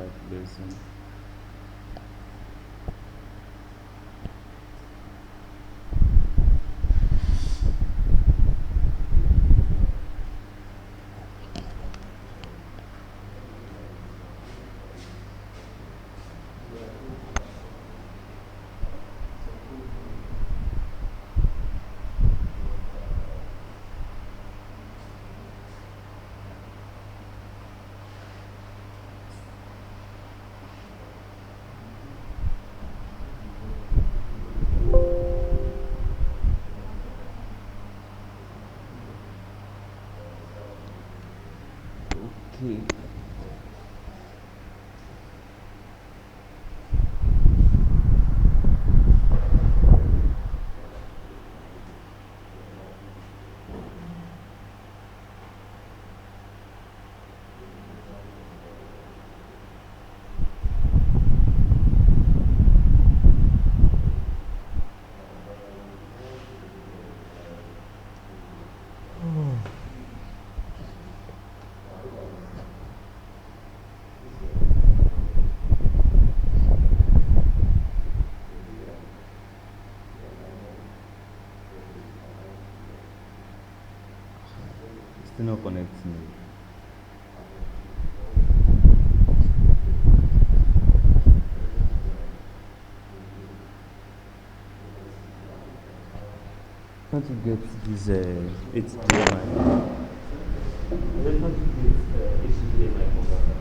back very soon. Okay. Still not connecting. How to get this HDMI? I don't know how to get HDMI converter.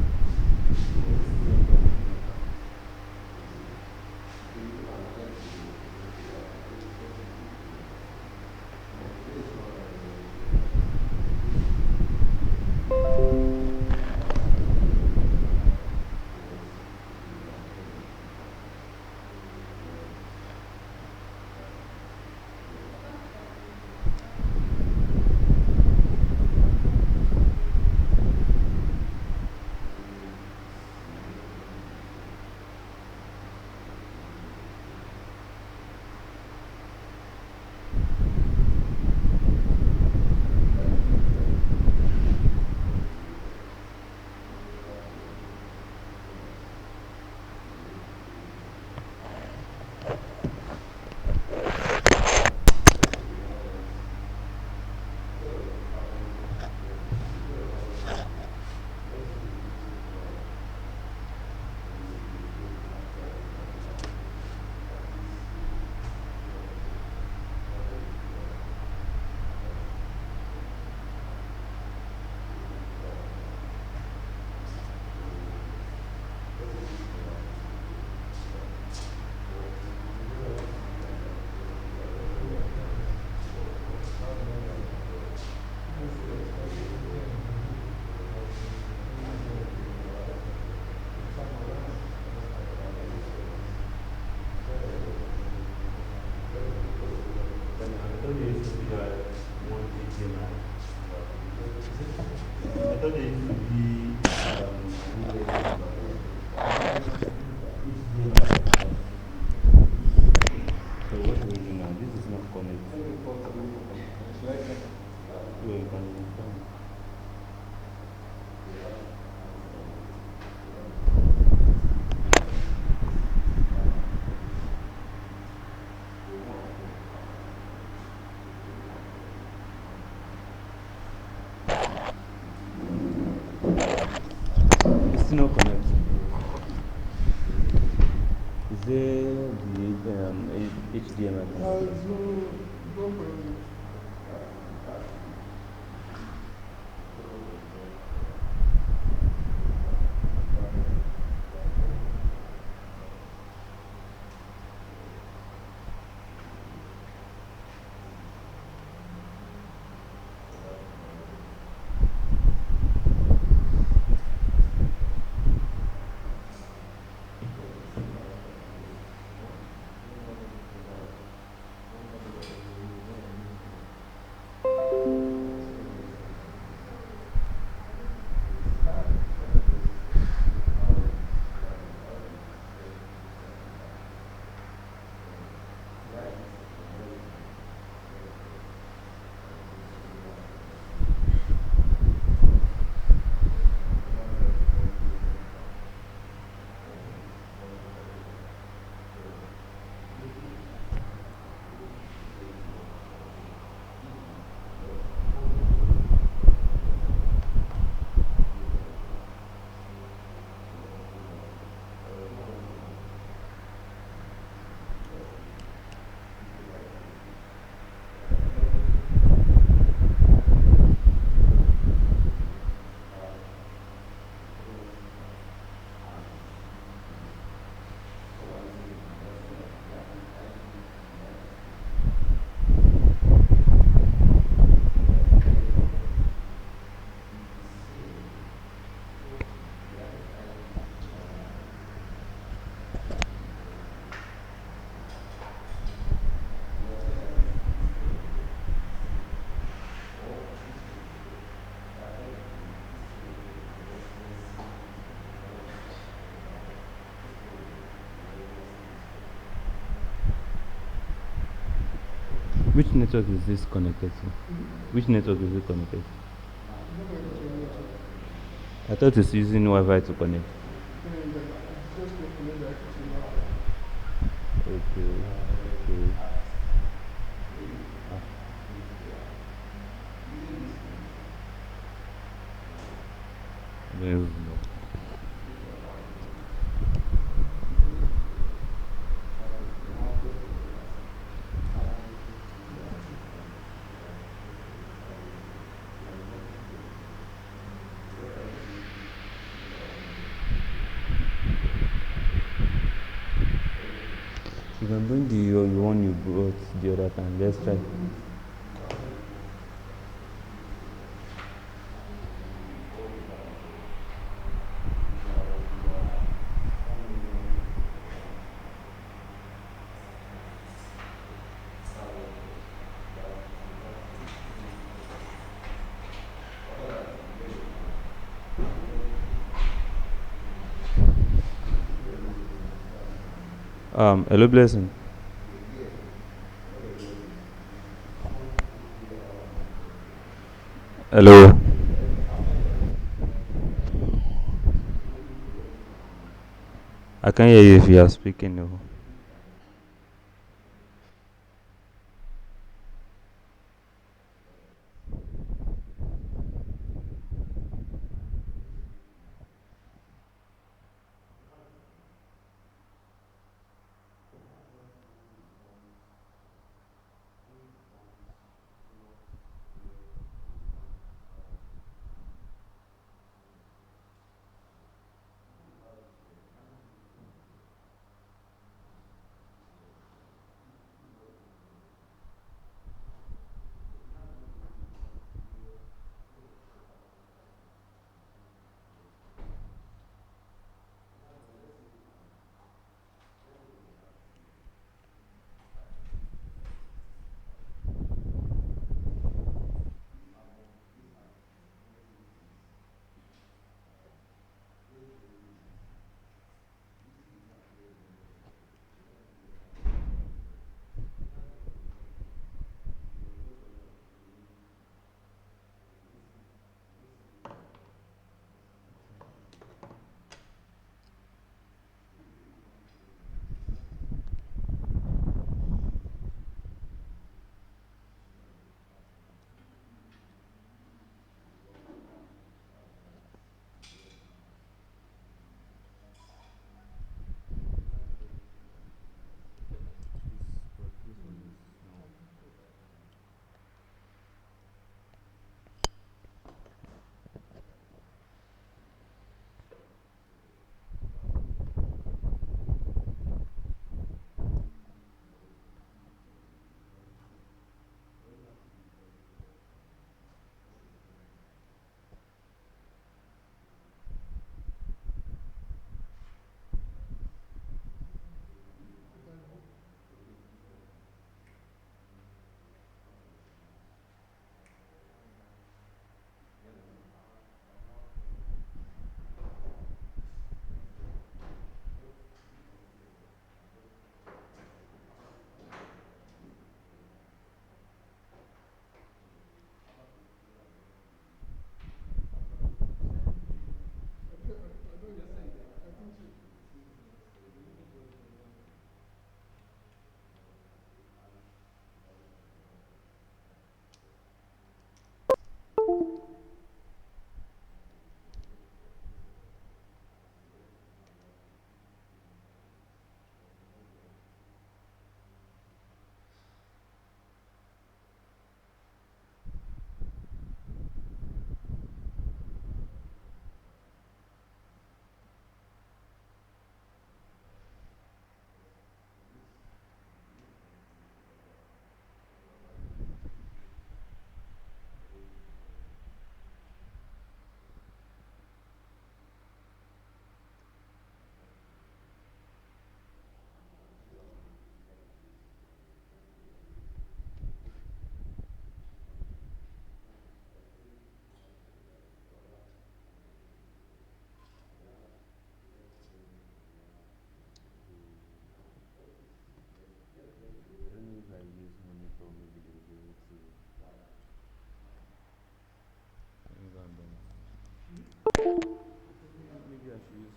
No connect. Is there the HDMI? Which network is this connected to? Which network is it connected to? I thought it's using Wi-Fi to connect. Okay. Okay. Yes. You can bring the one you brought the other time. Let's try. Hello, blessing. Hello. I can't hear you if you are speaking. No.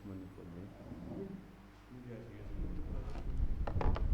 money for me. Maybe I should get some.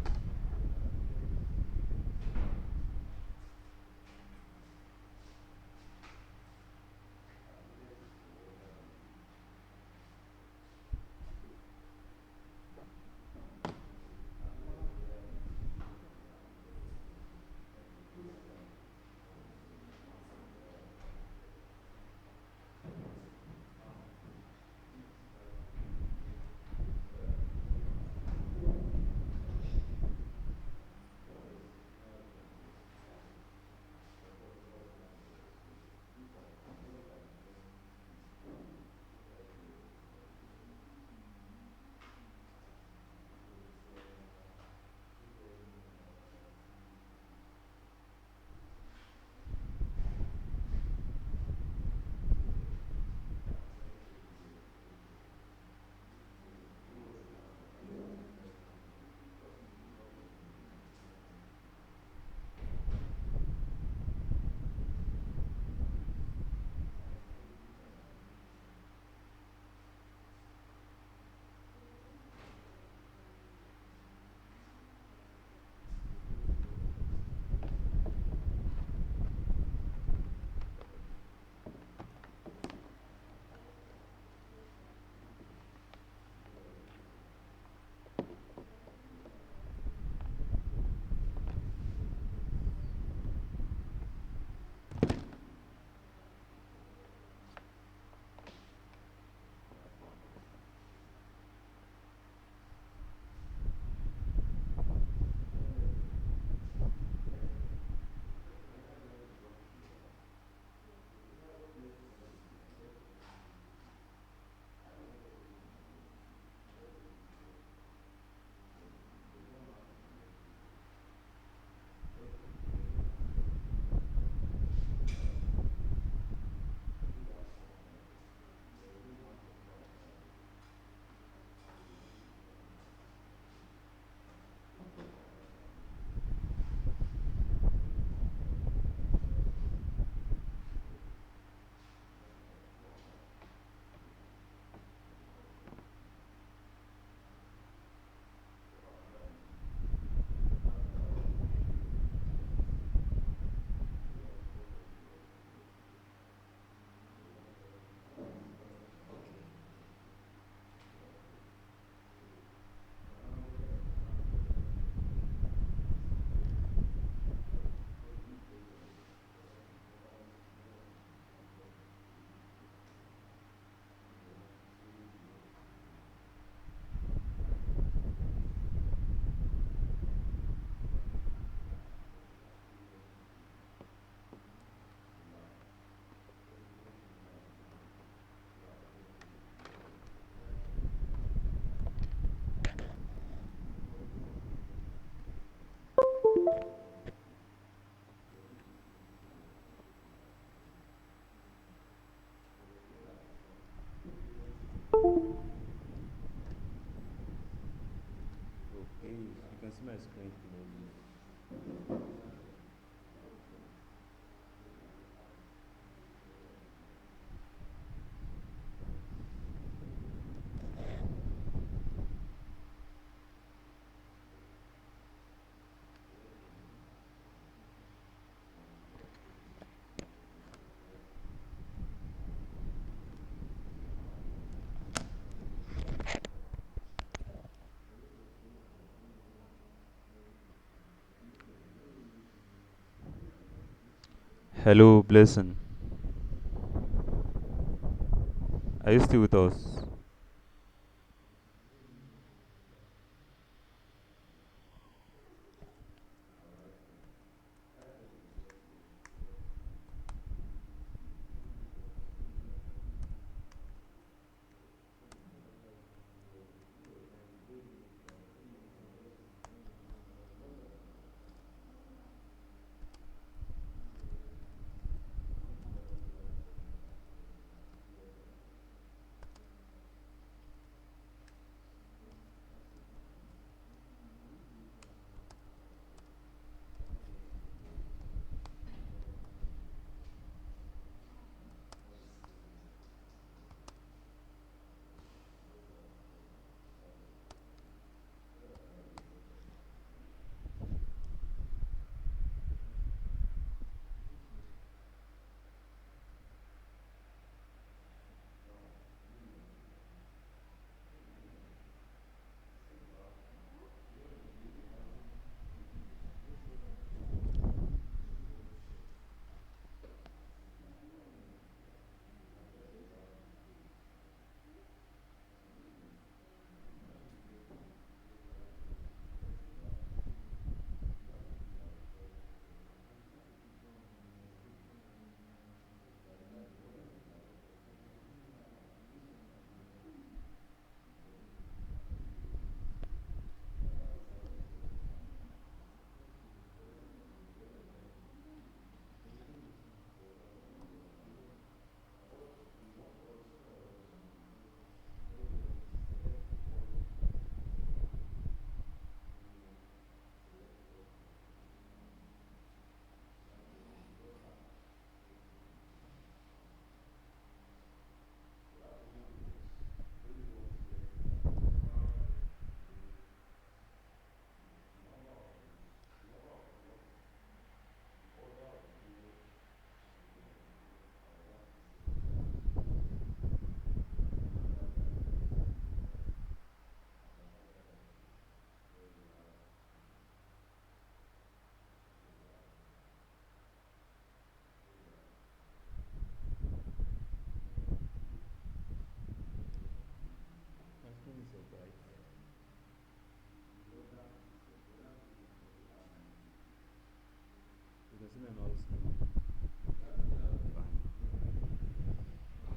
Okay, you can see my screen clearly. Hello, Blessing. Are you still with us?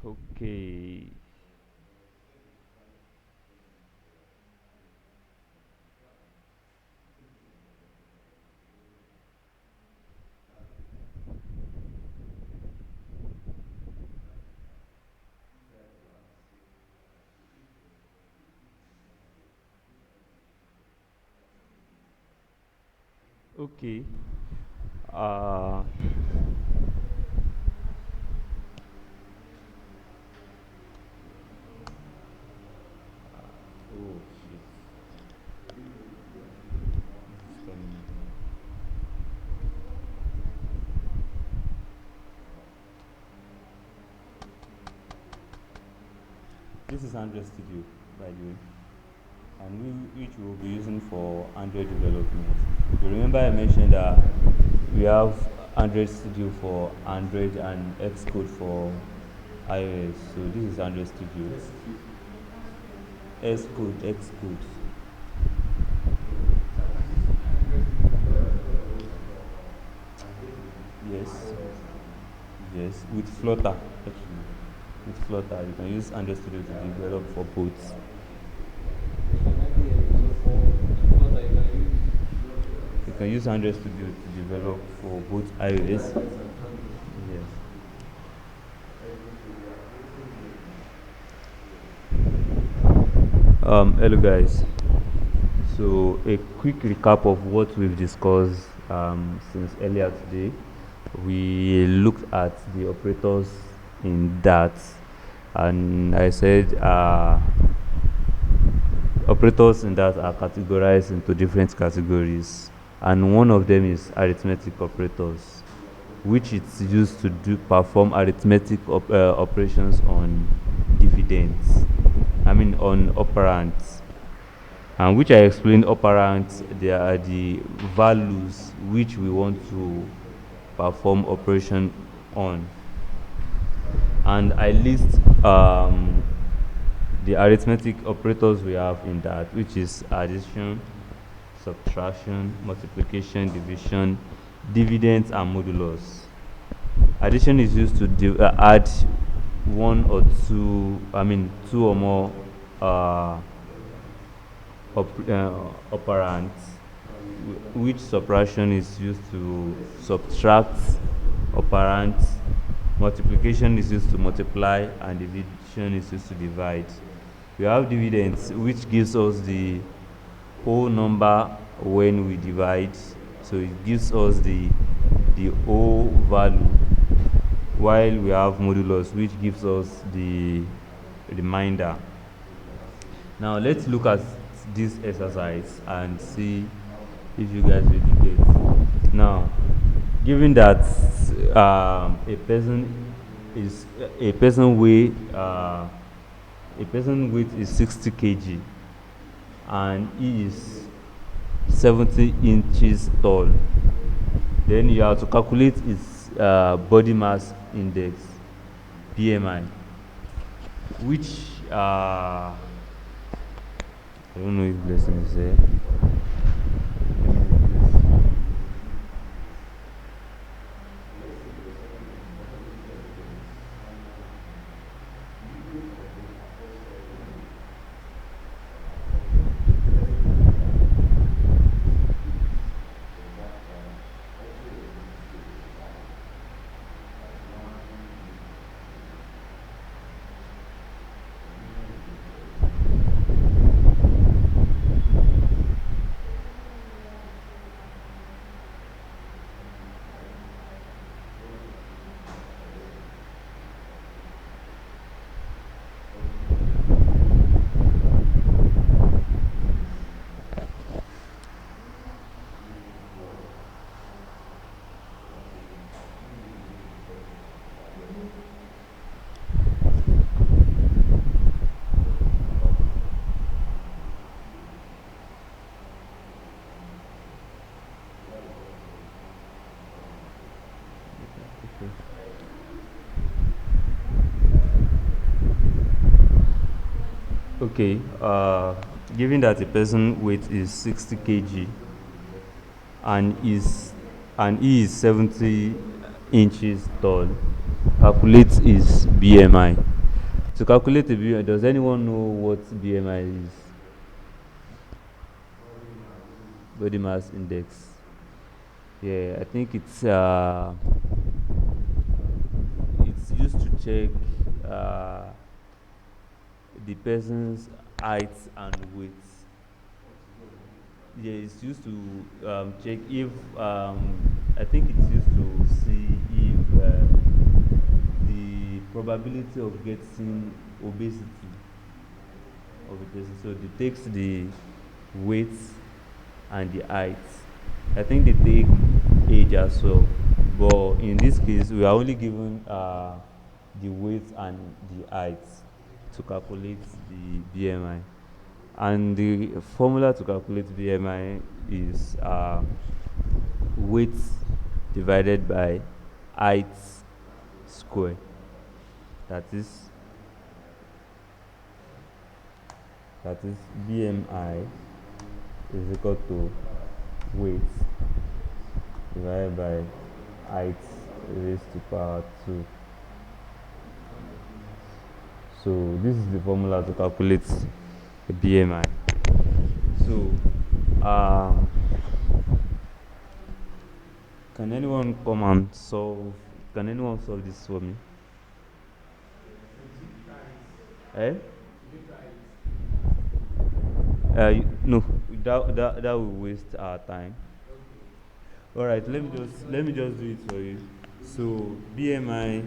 Okay. Okay. Uh, oh shit. It's coming. This is Android Studio, by the way, and which we will be using for Android development. You remember I mentioned that we have Android Studio for Android and Xcode for iOS. So this is Android Studio. Xcode. Yes, yes, with Flutter actually. With Flutter, you can use Android Studio to develop for both. You can use Android Studio to develop for both iOS. Yes. Hello guys. So a quick recap of what we've discussed since earlier today. We looked at the operators in that, and I said operators in that are categorized into different categories, and one of them is arithmetic operators, which it's used to perform arithmetic operations on dividends. I mean on operands, and which I explained operands. They are the values which we want to perform operation on, and I list the arithmetic operators we have in that, which is addition, subtraction, multiplication, division, dividends, and modulus. Addition is used to add one or two, two or more operands, which subtraction is used to subtract operands, multiplication is used to multiply, and division is used to divide. We have dividends, which gives us the whole number when we divide, so it gives us the whole value, while we have modulus, which gives us the remainder. Now let's look at this exercise and see if you guys really get. Now, given that a person weight is 60 kg and he is 70 inches tall, then you have to calculate his body mass index, BMI, which I don't know if Blessing is there. Okay, given that a person weight is 60 kg and he is 70 inches tall, calculate his BMI. To calculate the BMI, does anyone know what BMI is? Body mass index. Yeah, I think it's used to check the person's height and weight. Yeah, it's used to check if I think it's used to see if the probability of getting obesity of a person. So it takes the weight and the height. I think they take age as well, but in this case, we are only given the weight and the height to calculate the BMI. And the formula to calculate BMI is weight divided by height square. That is BMI is equal to weight divided by height raised to power 2. So this is the formula to calculate the BMI. So can anyone come and solve? Can anyone solve this for me? Eh? No, that will waste our time. All right, let me just do it for you. So BMI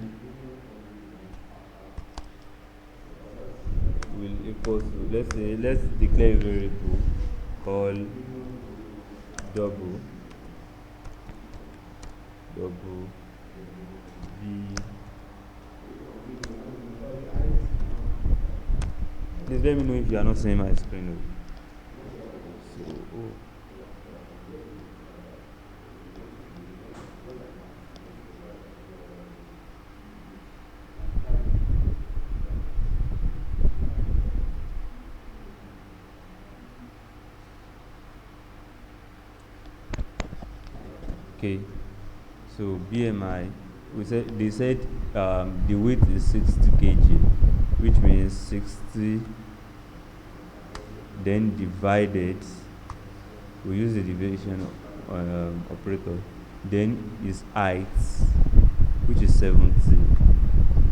will equal to, let's declare a variable called double B. Please let me know if you are not seeing my screen. So, okay, so BMI, they said the weight is 60 kg, which means 60 then divided, we use the division operator, then is height, which is 70,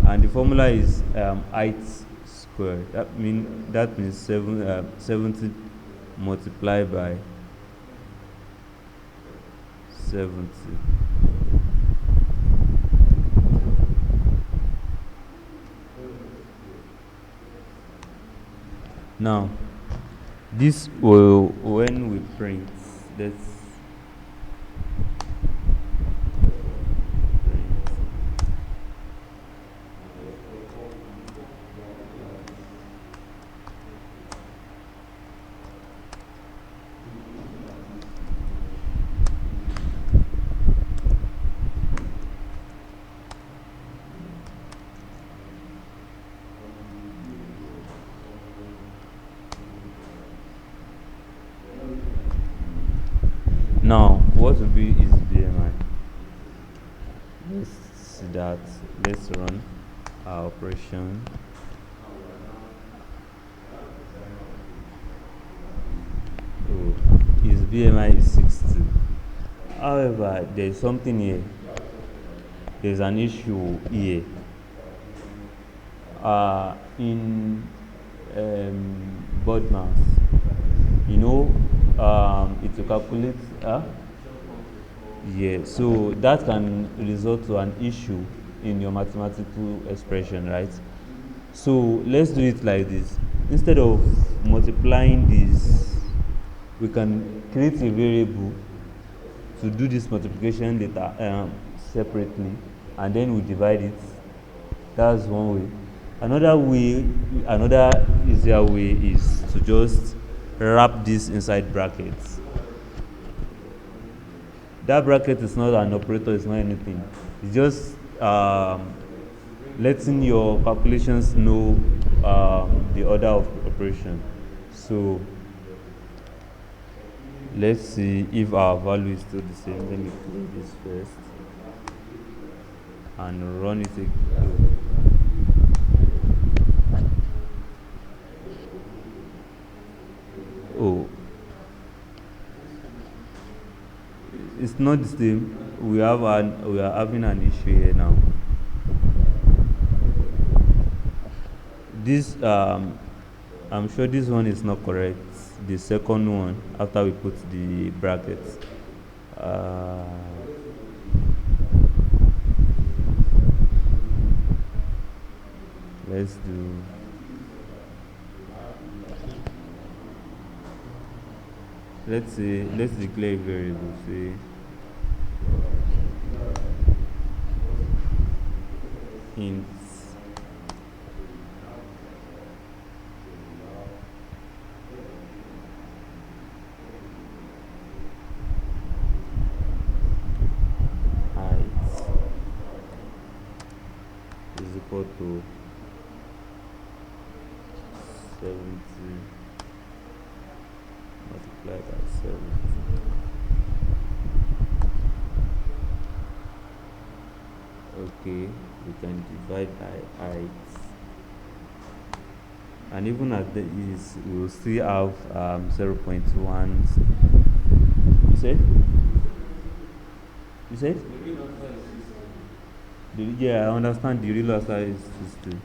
and the formula is height square. That means 70 multiplied by 70. Now this will, when we print, let's now what will be is BMI. Let's see that. Let's run our operation. So his BMI is 60. However, there is something here. There's an issue here. In body mass, you know, it will calculate. Yeah, so that can result to an issue in your mathematical expression, right? So let's do it like this. Instead of multiplying this, we can create a variable to do this multiplication later separately, and then we divide it. That's one way. Another easier way is to just wrap this inside brackets. That bracket is not an operator, it's not anything. It's just letting your calculations know the order of operation. So let's see if our value is still the same. Let me close this first and run it again. not the same. We are having an issue here now. This I'm sure this one is not correct. The second one after we put the brackets. Let's do. Let's declare a variable. Say int height is equal to 70 multiplied by 70. Okay, we can divide by height, and even at the is we will still have 0.1. You said? Yeah, I understand the real answer is 60.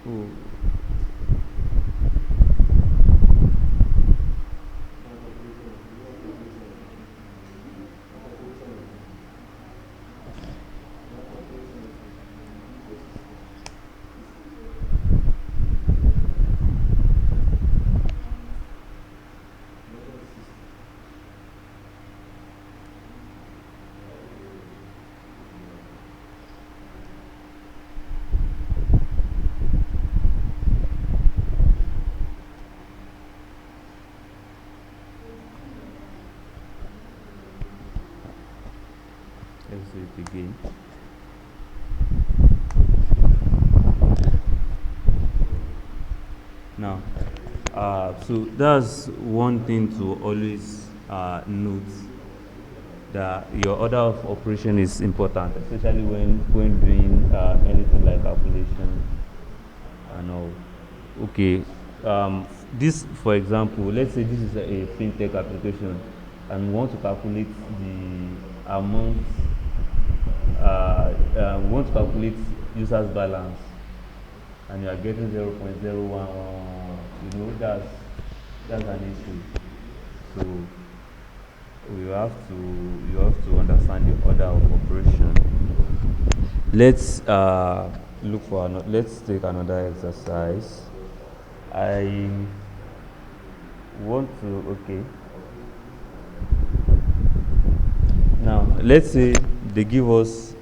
Oh. Let's do it again. Now, so that's one thing to always note, that your order of operation is important, especially when doing anything like calculation and all. Okay, this, for example, let's say this is a fintech application, and we want to calculate the amount. We want to calculate users balance, and you are getting 0.0111. You know, that's an issue. So you have to understand the order of operation. Let's look for let's take another exercise. I want to now let's say they give us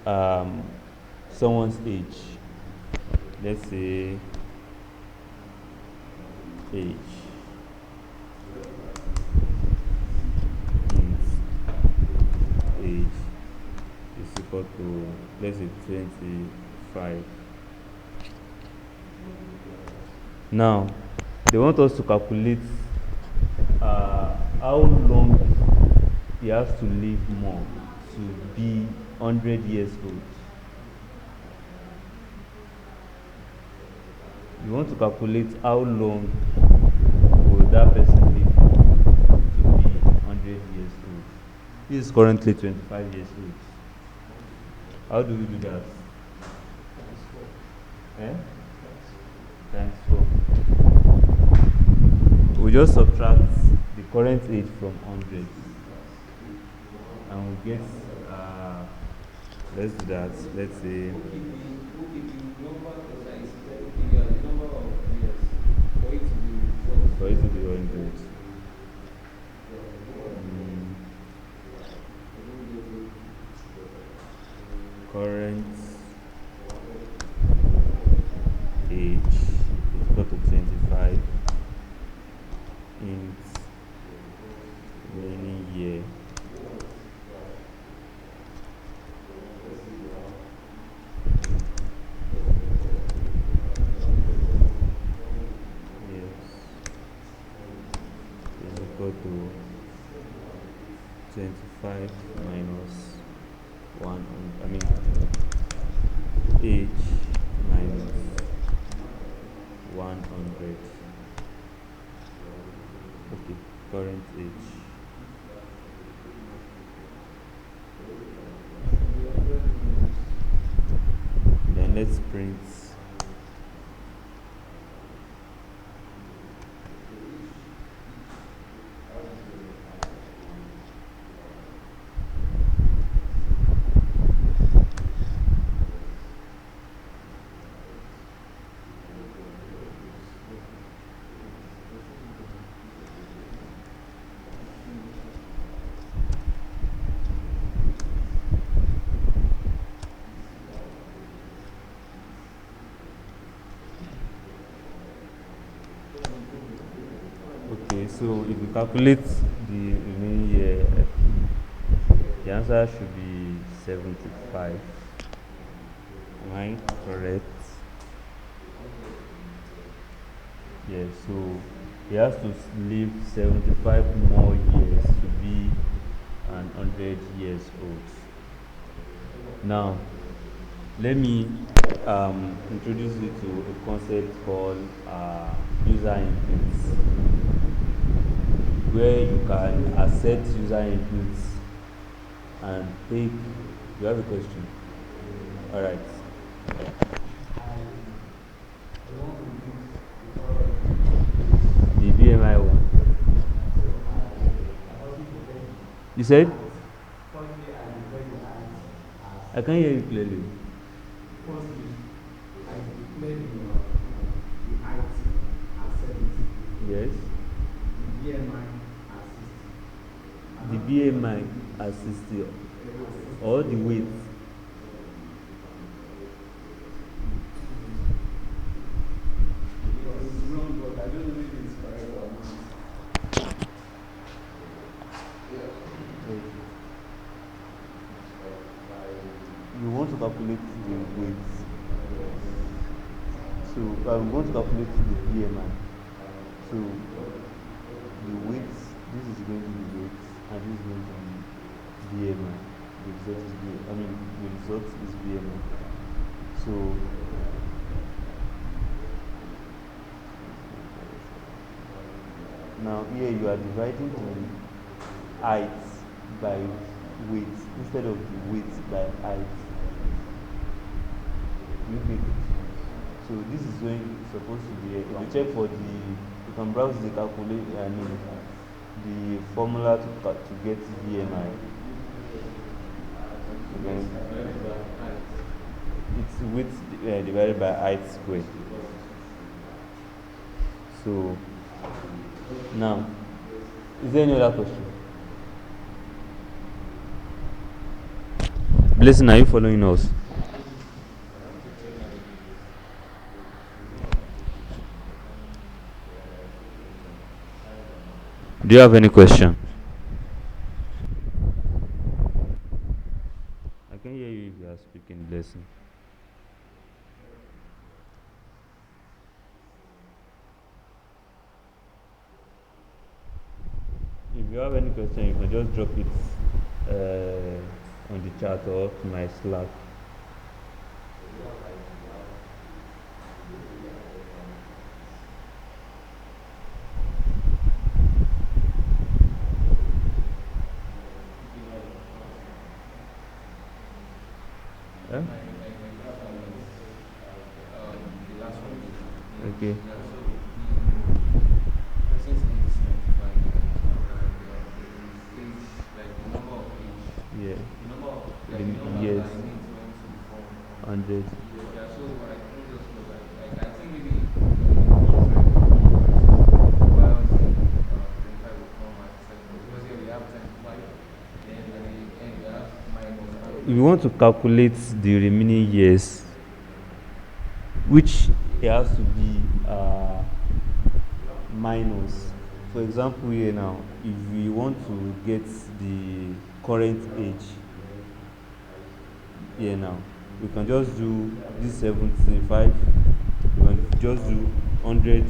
someone's age. Let's say age is equal to, let's say, 25. Now they want us to calculate how long he has to live more to be 100 years old. You want to calculate how long will that person live to be 100 years old. He is currently 25 years old. How do we do that? Times 4. We just subtract the current age from 100, and we get let's do that. Let's say for it to be 100. Current age is equal to 25 in remaining year. Yes, is equal to 25. 75 minus 1, I mean age minus 100. Okay, current age. Then let's print okay, so if you calculate the remaining year, the answer should be 75. Am I correct? Yes, so he has to live 75 more years to be 100 years old. Now, let me introduce you to a concept called user inputs, where you can accept user inputs and take. You have a question? All right. The BMI one. You said? I can't hear you clearly. Yes. The BMI as 60 or the weight. You want to calculate the weight. So I'm going to calculate the BMI. So the weight, this is going to be weight, and this is going to be BMI. The result is the result is BMI. So now here you are dividing the height by weight instead of the weight by height. You get it? So this is supposed to be. If you check for you can browse the calculate. The formula to get BMI. Again, it's width divided by height squared. So now, is there any other question? Listen, are you following us? Do you have any question? I can hear you if you are speaking. Listen. If you have any question, you can just drop it on the chat or to my Slack. Yeah? Okay. Yeah. Yes. 100. If you want to calculate the remaining years, which it has to be minus. For example, here now, if we want to get the current age, here now, we can just do this 75. We can just do 100.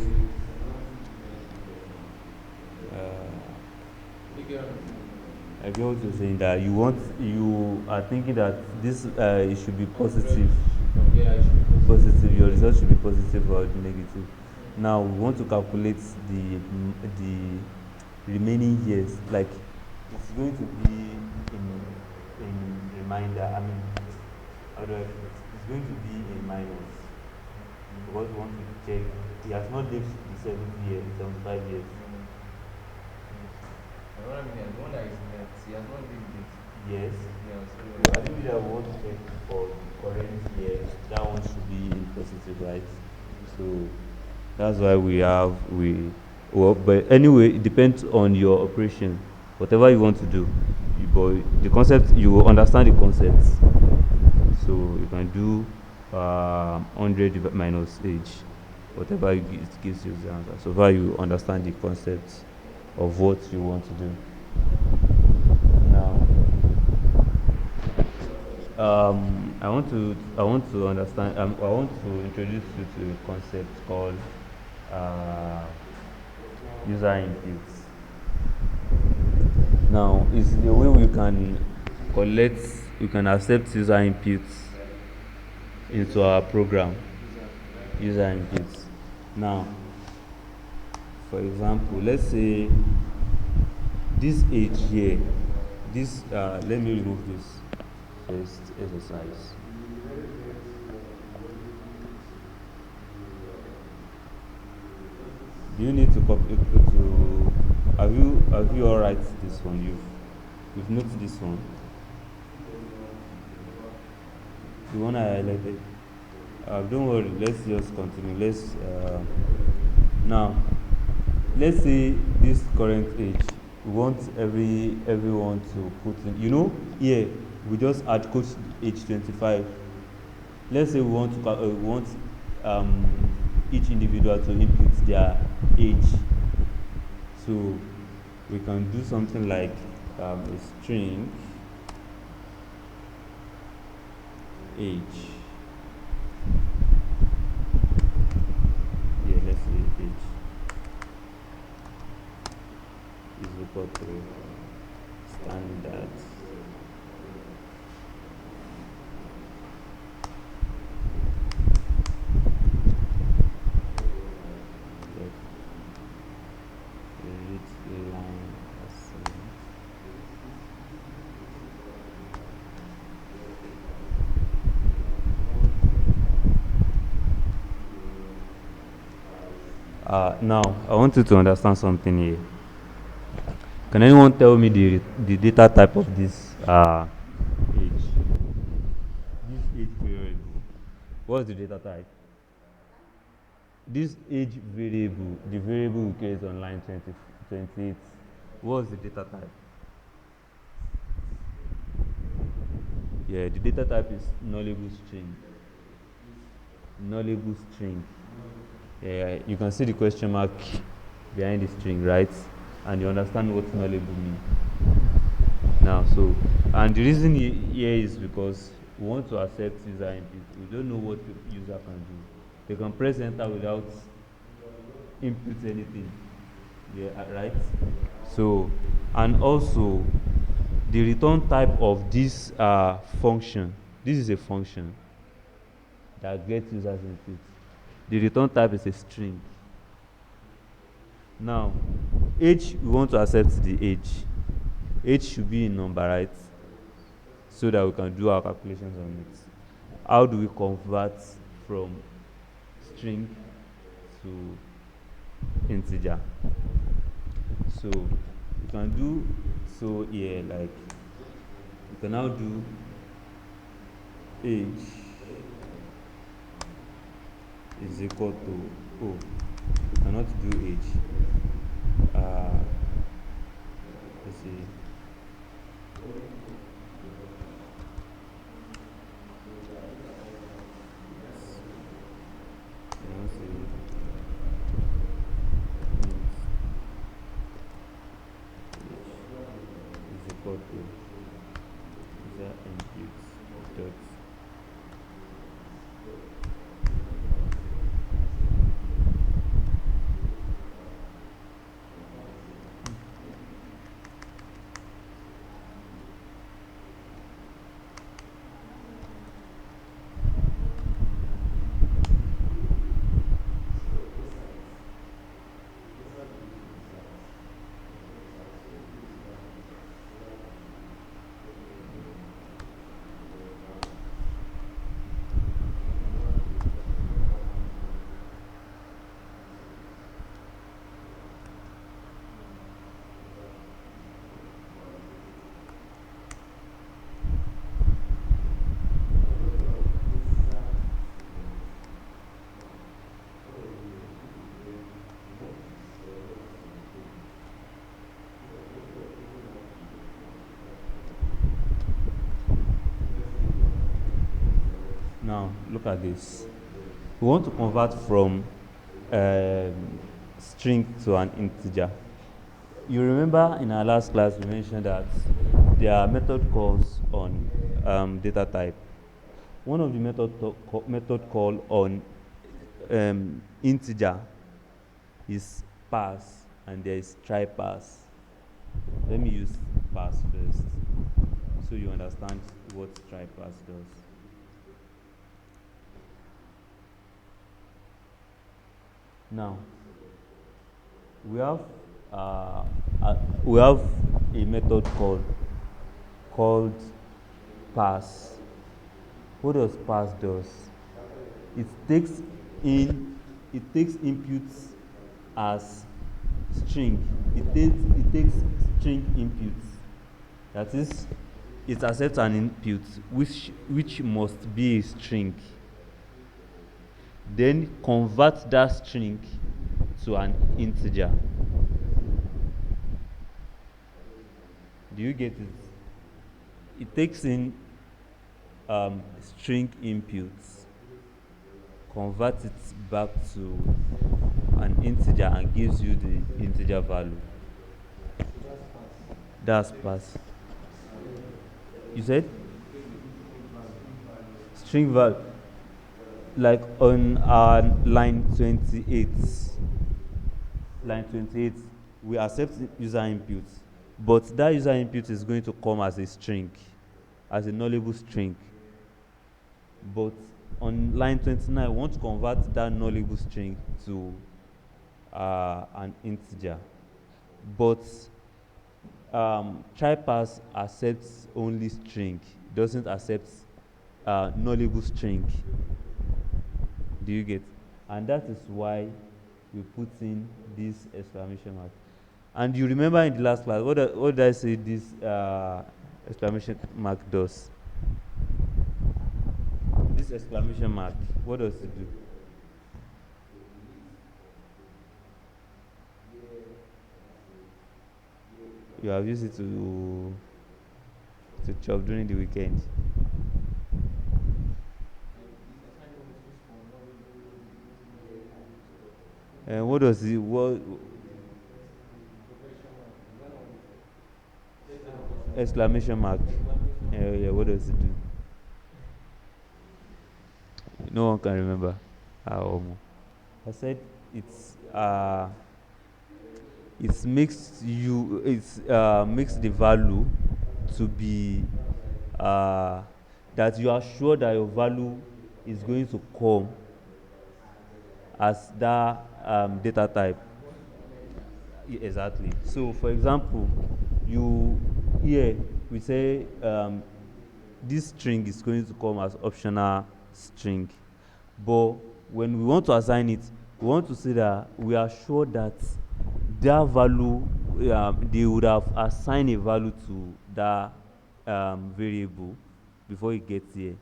I get what you're saying, that you are thinking that this it should be positive. Yeah, it should be Positive, your result should be positive or negative. Now we want to calculate the remaining years. Like it's going to be in reminder. I mean, how do I put it? It's going to be in minus because we want to check. He has not lived the 70 years, 75 years. The one that is left, he has not lived it. Yes. Yeah, So I so think that we want to check for the current year. That one should be in positive, right? So that's why well, but anyway, it depends on your operation. Whatever you want to do, but the concept, you will understand the concepts. So you can do 100 minus age, whatever it gives you the answer. So far you understand the concepts of what you want to do. Now, I want to understand. I want to introduce you to a concept called uh, user inputs. Now, is the way we can accept user inputs into our program. User inputs. Now, for example, let's say this age here. Let me remove this first exercise. Do you need to copy to? Have you all right this one? You've noted this one. The one I highlighted. Don't worry. Let's just continue. Now. Let's say this current age. We want everyone to put in. Here we just add coach age 25. Let's say we want each individual to input their age. So we can do something like a string age. Yeah, let's say age is equal to standard now I want you to understand something here. Can anyone tell me the data type of this age? This age variable. What's the data type? This age variable, the variable we create on line 28. What's the data type? Yeah, the data type is nullable string. Nullable string. Yeah, you can see the question mark behind the string, right? And you understand what nullable means. Now, and the reason here is because we want to accept user input. We don't know what the user can do. They can press enter without input anything. Yeah, right? So, and also the return type of this function. This is a function that gets users input. The return type is a string. Now, age, we want to accept the age. Age should be a number, right? So that we can do our calculations on it. How do we convert from string to integer? So you can do here, like you can now do age is equal to you cannot do age. Let's see. Is equal to user inputs dot Now look at this. We want to convert from string to an integer. You remember in our last class we mentioned that there are method calls on data type. One of the method call on integer is pass, and there is try pass. Let me use pass first so you understand what try pass does. Now we have a method called pass. What does pass does? It takes inputs as string. It takes string inputs. That is, it accepts an input which must be a string. Then convert that string to an integer. Do you get it? It takes in string inputs, converts it back to an integer, and gives you the integer value. That's pass. You said string value, like on line 28. Line 28, we accept user input, but that user input is going to come as a string, as a nullable string. But on line 29, we want to convert that nullable string to an integer. But try pass accepts only string, doesn't accept nullable string. Do you get? And that is why we put in this exclamation mark. And you remember in the last class, what did I say this exclamation mark does? This exclamation mark, what does it do? You have used it to chop during the weekend. And what does it? What exclamation mark? Yeah, what does it do? No one can remember. I said it makes the value to be that you are sure that your value is going to come as that data type. Exactly. So for example, we say this string is going to come as optional string, but when we want to assign it, we want to say that we are sure that that value, they would have assigned a value to that variable before it gets here.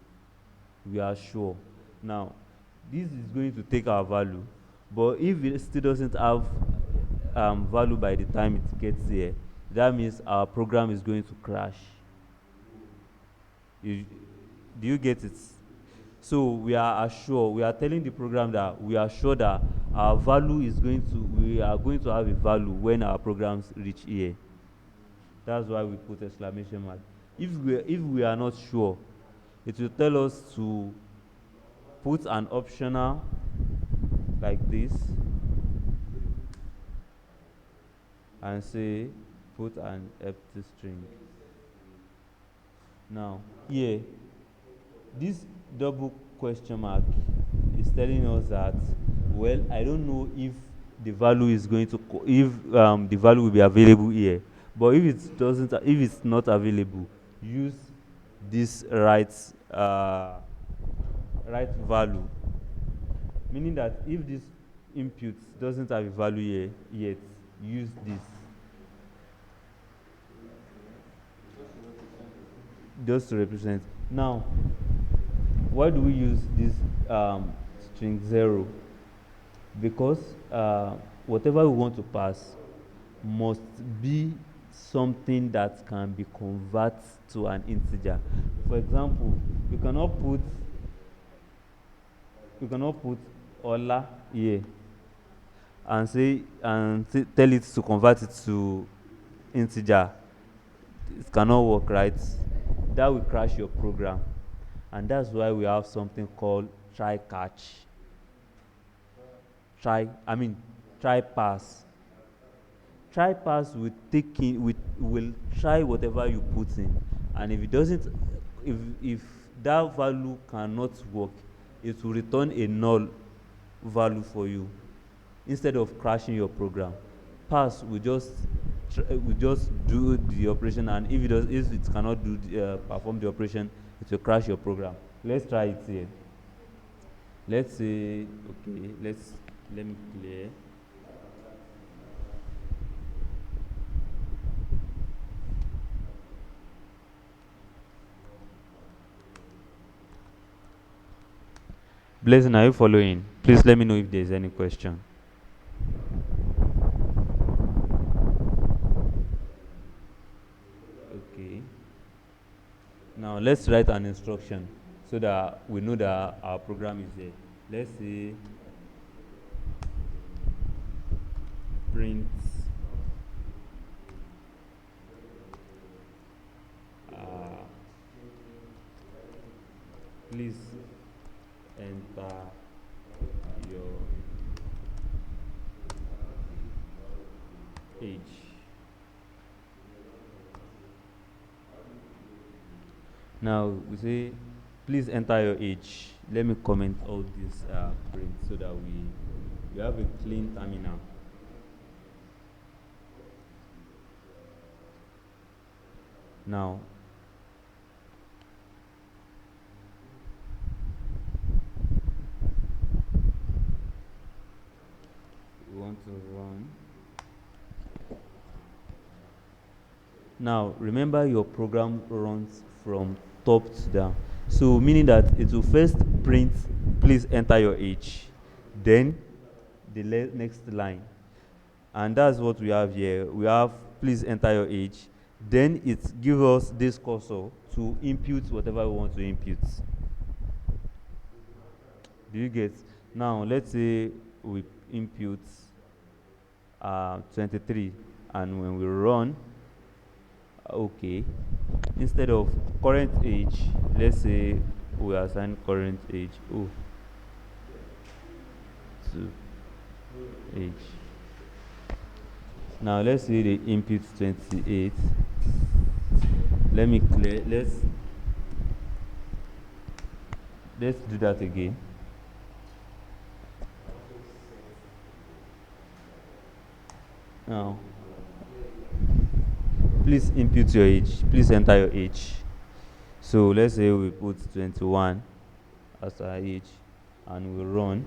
We are sure. Now this is going to take our value, but if it still doesn't have value by the time it gets here, that means our program is going to crash. Do you get it? So we are telling the program that we are sure that our value is we are going to have a value when our programs reach here. That's why we put exclamation mark. If we are not sure, it will tell us to put an optional like this and say put an empty string. Now here, this double question mark is telling us that, well, I don't know if the value is going to the value will be available here, but if it's not available, use this right value, meaning that if this input doesn't have a value here yet, use this just to represent. Now why do we use this string 0? Because whatever we want to pass must be something that can be converted to an integer. For example, you cannot put we cannot put Ola here and tell it to convert it to integer. It cannot work, right? That will crash your program, and that's why we have something called try catch. Try pass. Try pass will will try whatever you put in, and if it doesn't, if that value cannot work, it will return a null value for you instead of crashing your program. Pass will just do the operation, and if it cannot perform the operation, it will crash your program. Let's try it here. Let's say, okay, let me clear. Blessing, are you following? Please let me know if there's any question. Okay. Now let's write an instruction so that we know that our program is there. Let's say print please enter your age. Now we say please enter your age. Let me comment all this print so that we have a clean terminal. Now we want to run. Now remember, your program runs from top to down, so meaning that it will first print please enter your age, then the next line, and that's what we have here. We have please enter your age, then it gives us this cursor to input whatever we want to input. Do you get? Now let's say we input 23, and when we run, okay, instead of current age, let's say we assign current age to age. Now let's say the input 28. Let me clear. Let's do that again. Now please input your age, please enter your age. So let's say we put 21 as our age, and we run.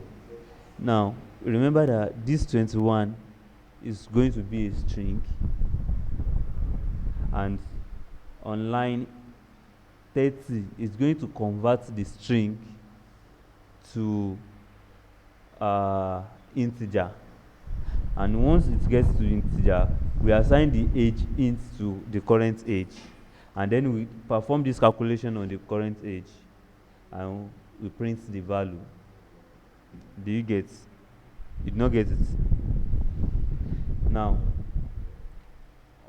Now remember that this 21 is going to be a string, and on line 30 is going to convert the string to integer, and once it gets to integer, we assign the age int to the current age, and then we perform this calculation on the current age, and we print the value. Do you get? You did not get it? Now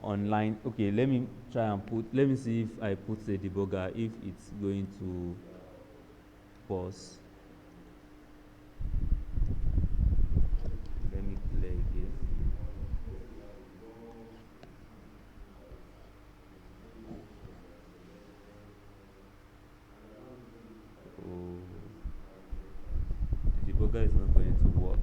on line, okay, let me see if I put a debugger, if it's going to pause. Let me play again. Oh, the debugger is not going to work.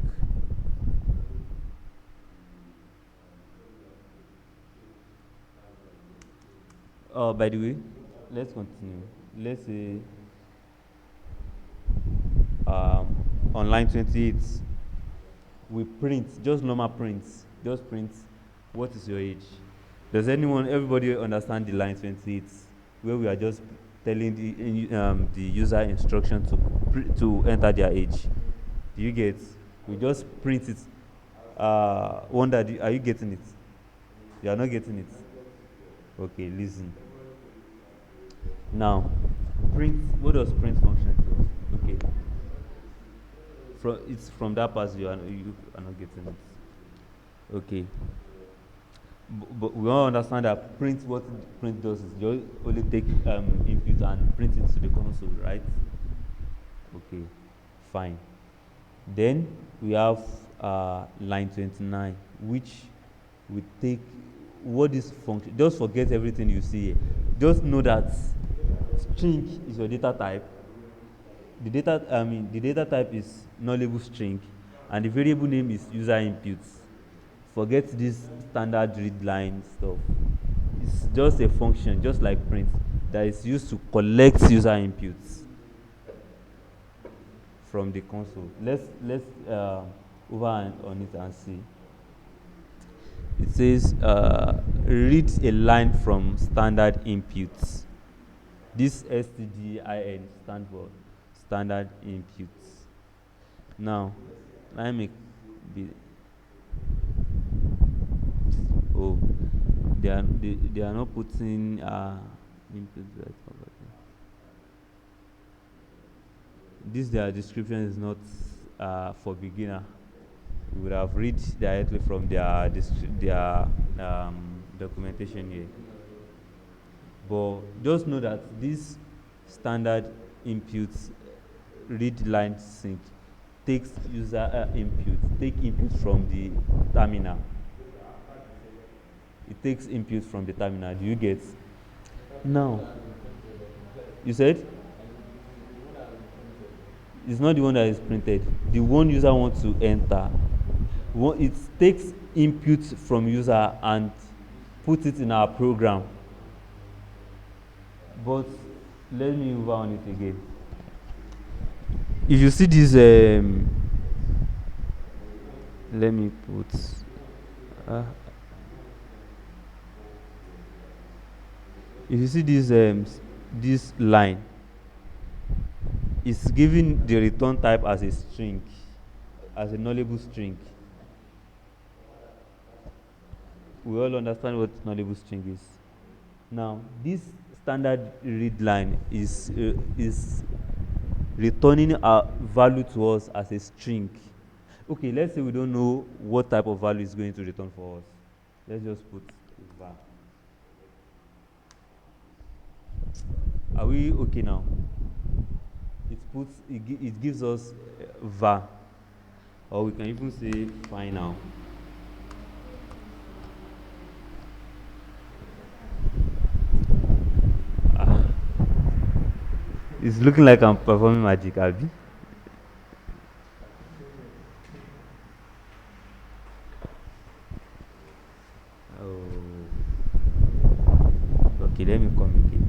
Oh, by the way, let's continue. Let's say on line 28, we print just normal prints. Just print what is your age. Does everybody understand the line 28, where we are just telling the user instruction to enter their age? Do you get? We just print it. Are you getting it? You are not getting it. Okay, listen. Now, print. What does print function do? Okay. it's from that pass you are not getting it. Okay. But we all understand that print, what print does is you only take input and print it to the console, right? Okay, fine. Then we have line 29, which we take what this function. Just forget everything you see here. Just know that string is your data type. The data type is nullable string, and the variable name is user inputs. Forget this standard read line stuff. It's just a function, just like print, that is used to collect user inputs from the console. Let's over on it and see. It says read a line from standard inputs. This STDIN stands for standard inputs. Now, let me be. Oh, they are not putting inputs right over there. This their description is not for beginner. We would have read directly from their documentation here. But just know that this standard inputs read line sync takes user take input from the terminal. It takes input from the terminal. Do you get? Now, you said it's not the one that is printed. The one user wants to enter. It takes input from user and put it in our program. But let me move on it again. If you see this, let me put. If you see this line, it's giving the return type as a string, as a nullable string. We all understand what nullable string is. Now, this standard read line is returning a value to us as a string. Okay, let's say we don't know what type of value is going to return for us. Let's just put var. Are we okay now? It gives us var, or we can even say fine now. It's looking like I'm performing magic, Abby. Oh. Okay, let me come again.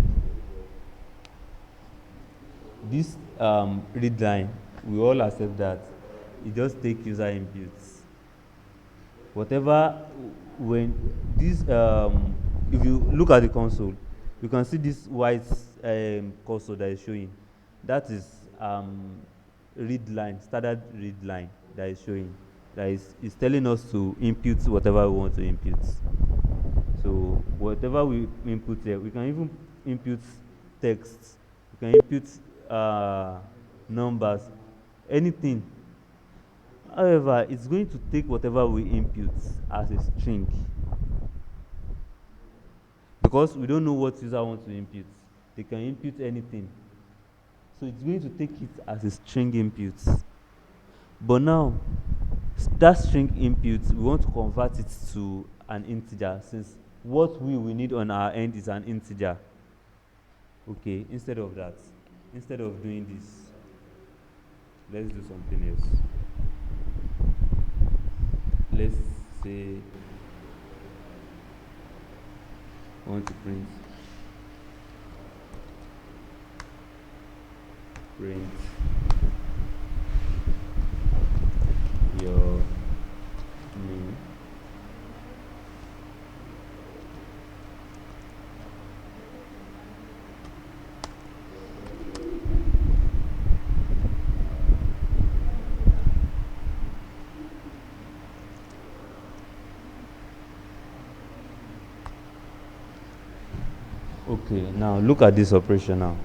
This read line, we all accept that it just takes user inputs. Whatever, when this, if you look at the console, you can see this white cursor that is showing. That is read line, standard read line that is showing. That is telling us to input whatever we want to input. So whatever we input here, we can even input text. We can input numbers, anything. However, it's going to take whatever we input as a string, because we don't know what user wants to input. They can input anything, so it's going to take it as a string input. But now, that string input, we want to convert it to an integer, since what we need on our end is an integer. Okay, instead of that, instead of doing this, let's do something else. Let's say I want to print your name. Okay, now look at this operation now.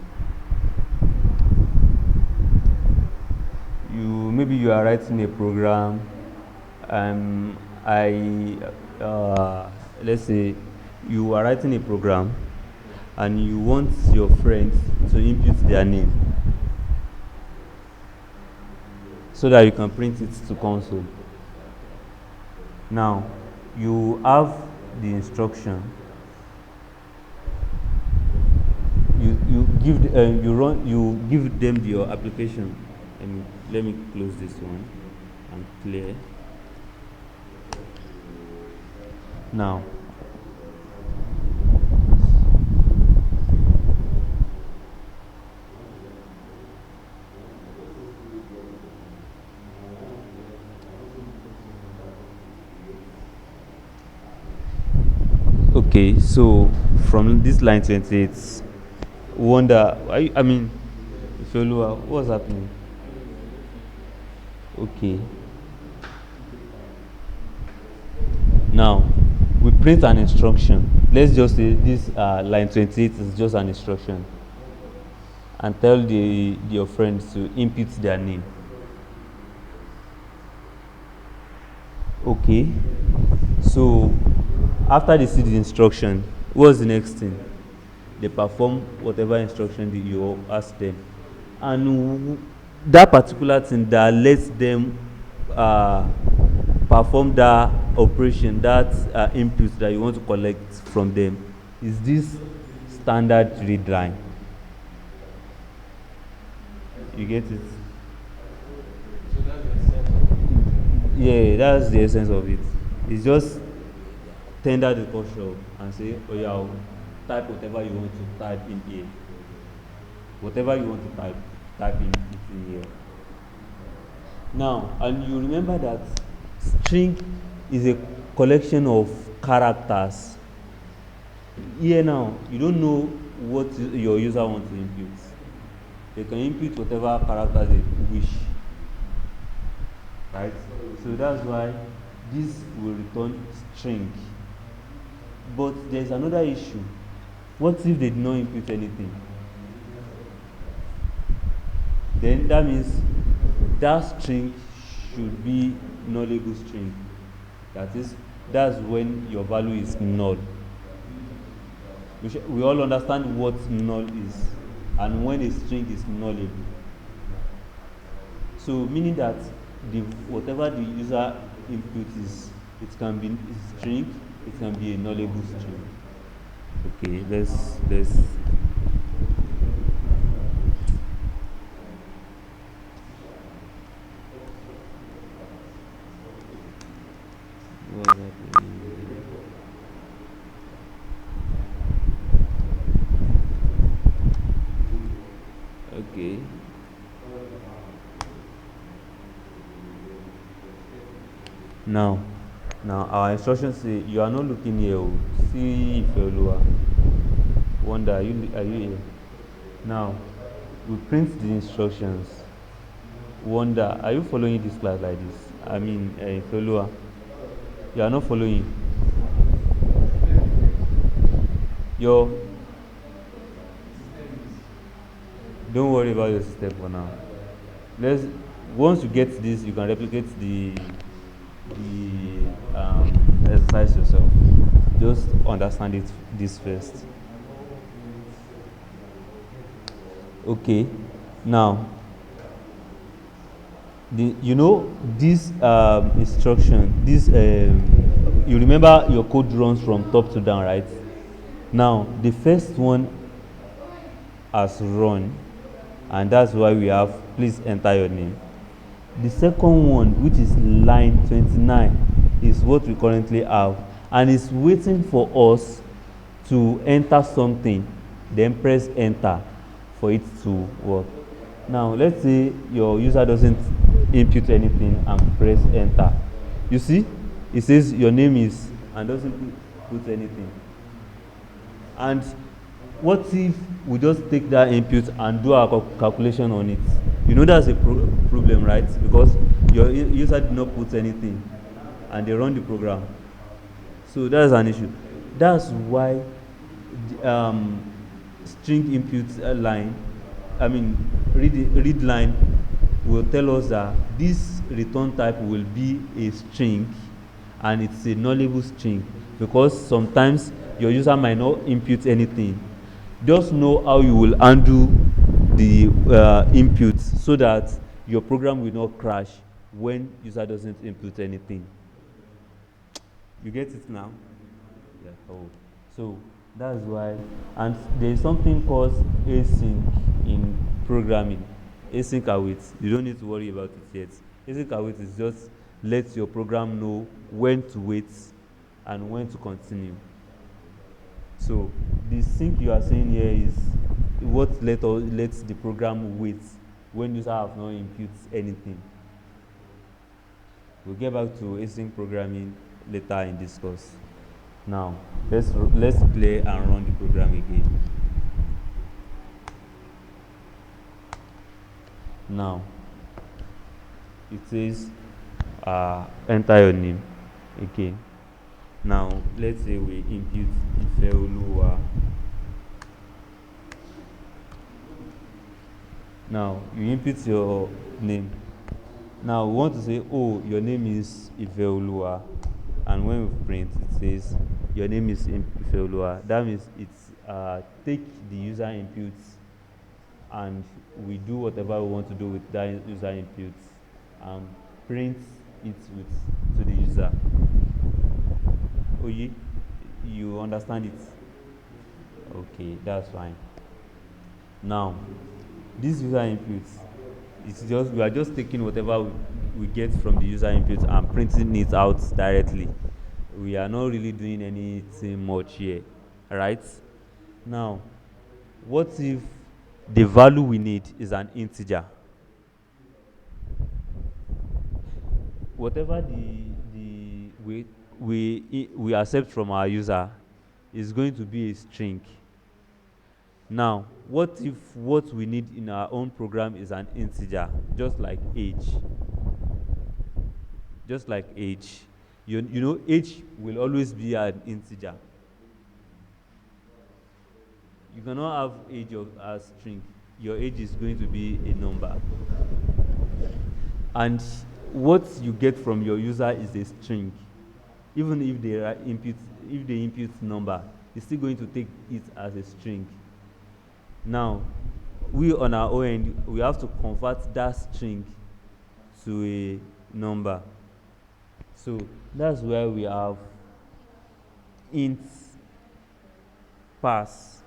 Maybe you are writing a program, let's say you are writing a program and you want your friends to input their name so that you can print it to console. Now you have the instruction. You give them your application. Let me close this one and clear. Now okay, so from this line 28, wonder, I mean, Ifeoluwa, what's happening? Okay. Now, we print an instruction. Let's just say this line 28 is just an instruction. And tell your friends to input their name. Okay. So, after they see the instruction, what's the next thing? They perform whatever instruction that you ask them. And that particular thing that lets them perform that operation, that input that you want to collect from them, is this standard read line. You get it? So that's the essence of it. Yeah, that's the essence of it. It's just tender the caution and say, oh yeah, type whatever you want to type in here. Whatever you want to type in here. Now, and you remember that string is a collection of characters. Here now, you don't know what your user wants to input. They can input whatever characters they wish. Right? So that's why this will return string. But there's another issue. What if they did not input anything? Then that means that string should be nullable string. That's when your value is null. We all understand what null is and when a string is nullable. So meaning that whatever the user input is, it can be a string, it can be a nullable string. Okay, let's what's happening? Okay. Now our instructions say you are not looking here. See if you're wonder, are you here? Now we print the instructions. Wonder, are you following this class like this? I mean, Ifeoluwa, you are not following. Don't worry about your system for now. Once you get this, you can replicate the exercise yourself. Just understand this first. Okay, now this instruction, you remember your code runs from top to down, right? Now the first one has run, and that's why we have please enter your name. The second one, which is line 29, is what we currently have, and it's waiting for us to enter something, then press enter for it to work. Now let's say your user doesn't input anything and press enter. You see, it says your name is and doesn't put anything. And what if we just take that input and do our calculation on it? You know that's a problem, right? Because your user did not put anything and they run the program. So that's an issue. That's why the, string input line, I mean read line will tell us that this return type will be a string, and it's a nullable string, because sometimes your user might not input anything. Just know how you will undo the inputs so that your program will not crash when user doesn't input anything. You get it now? Yeah. Oh. So that's why, and there is something called async in programming. Async await. You don't need to worry about it yet. Async await is just let your program know when to wait and when to continue. So the sync you are saying here is what lets the program wait when user have not input anything. We'll get back to async programming later in this course. Now let's play and run the program again. Now it says enter your name. Okay. Now let's say we input Ifeoluwa. Now you input your name. Now we want to say, oh, your name is Ifeoluwa, and when we print, it says your name is Ifeoluwa. That means it's take the user inputs, and we do whatever we want to do with that user inputs, and print it to the user. Oh, you understand it? Okay, that's fine. Now, this user inputs, it's just, we are just taking whatever we get from the user input and printing it out directly. We are not really doing anything much here, right? Now, what if the value we need is an integer? Whatever we accept from our user is going to be a string. Now, what if what we need in our own program is an integer, just like age? Just like age. You know, age will always be an integer. You cannot have age as string. Your age is going to be a number. And what you get from your user is a string. Even if they input number, it's still going to take it as a string. Now, we on our own end, we have to convert that string to a number. So that's where we have int pass,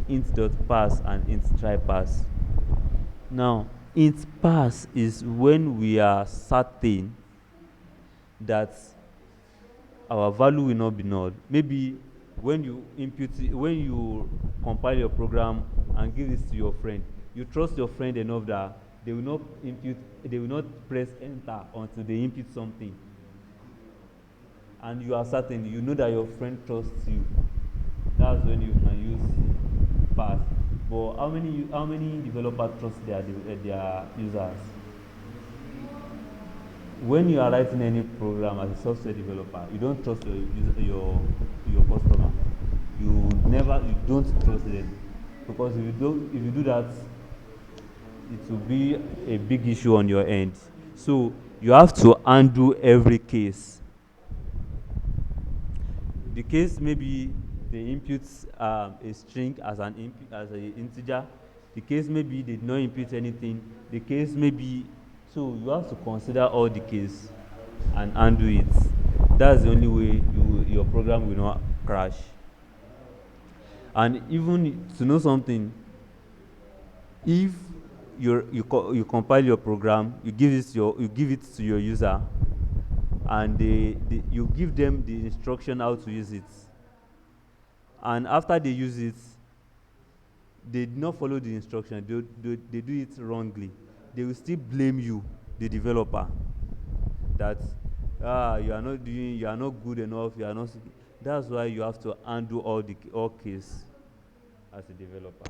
int.pass, and int try pass. Now, int pass is when we are certain that our value will not be null. Maybe when you compile your program and give this to your friend, you trust your friend enough that they will not press enter until they input something. And you are certain, you know that your friend trusts you. That's when you can use pass. But how many developers trust their users? When you are writing any program as a software developer, you don't trust your customer. You don't trust them, because if you do that, it will be a big issue on your end. So you have to undo every case. The case maybe they input a string as an integer. The case maybe they did not input anything. The case maybe, so you have to consider all the case and undo it. That's the only way your program will not crash. And even to know something, if you compile your program, you give it to your user, and you give them the instruction how to use it, and after they use it, they did not follow the instruction, they do it wrongly, they will still blame you, the developer, that you are not good enough, you are not. That's why you have to undo all case as a developer.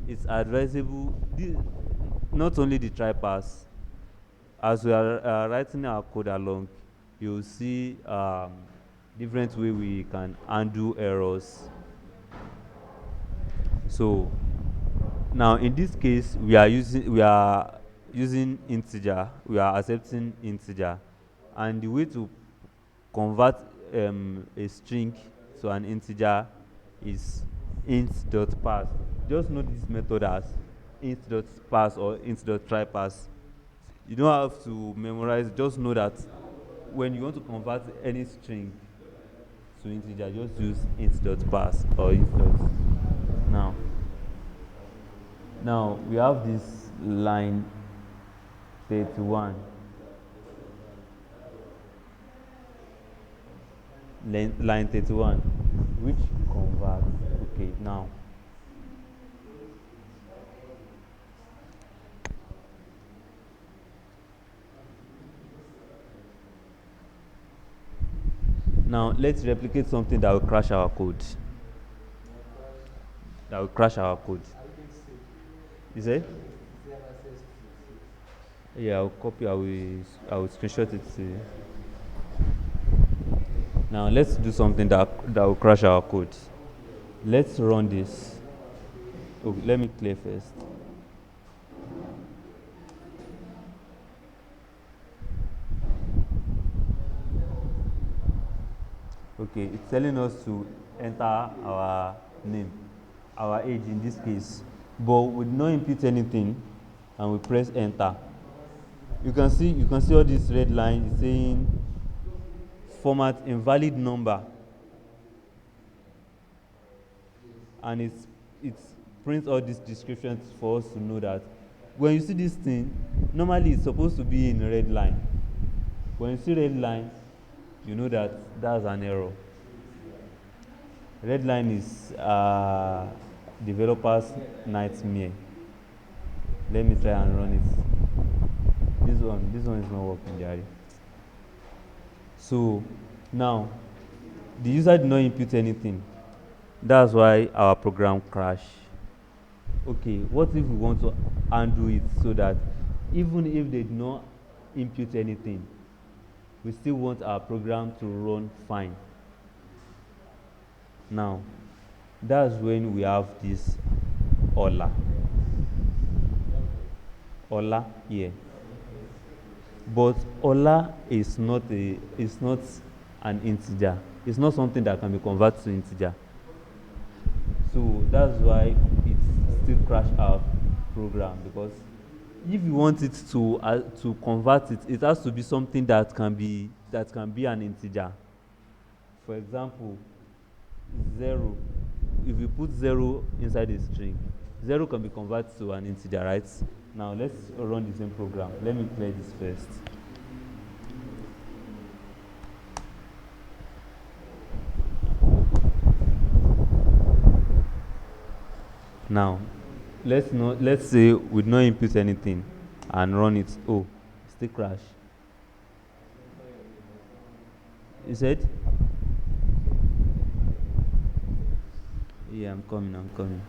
It's advisable, not only the try pass. As we are writing our code along, you'll see different way we can undo errors. So Now in this case, we are using integer. We are accepting integer, and the way to convert a string to an integer is int.parse. Just know this method as int.parse or int.tryparse. You don't have to memorize. Just know that when you want to convert any string to integer, just use int.parse or int. Now, now we have this line 31. Line 31, which converts. Okay, now let's replicate something that will crash our code. That will crash our code. You say? Yeah, I'll copy. I will screenshot it to you. Now let's do something that will crash our code. Let's run this. Oh, let me clear first. Okay, it's telling us to enter our name, our age in this case, but we did not input anything, and we press enter. You can see all this red line is saying format invalid number, and it prints all these descriptions for us to know that when you see this thing, normally it's supposed to be in a red line. When you see red line, you know that that's an error. Red line is developer's nightmare. Let me try and run it. This one is not working, Jerry. So now the user did not input anything. That's why our program crashed. Okay, what if we want to undo it so that even if they did not input anything, we still want our program to run fine? Now, that's when we have this hola here. But hola is not an integer. It's not something that can be converted to integer. So that's why it still crashed our program, because if you want it to convert it, it has to be something that can be an integer. For example, 0. If you put 0 inside a string, 0 can be converted to an integer, right? Now let's run the same program. Let me clear this first. Now let's say we don't input anything and run it. Oh, still crash. You said? Yeah, I'm coming.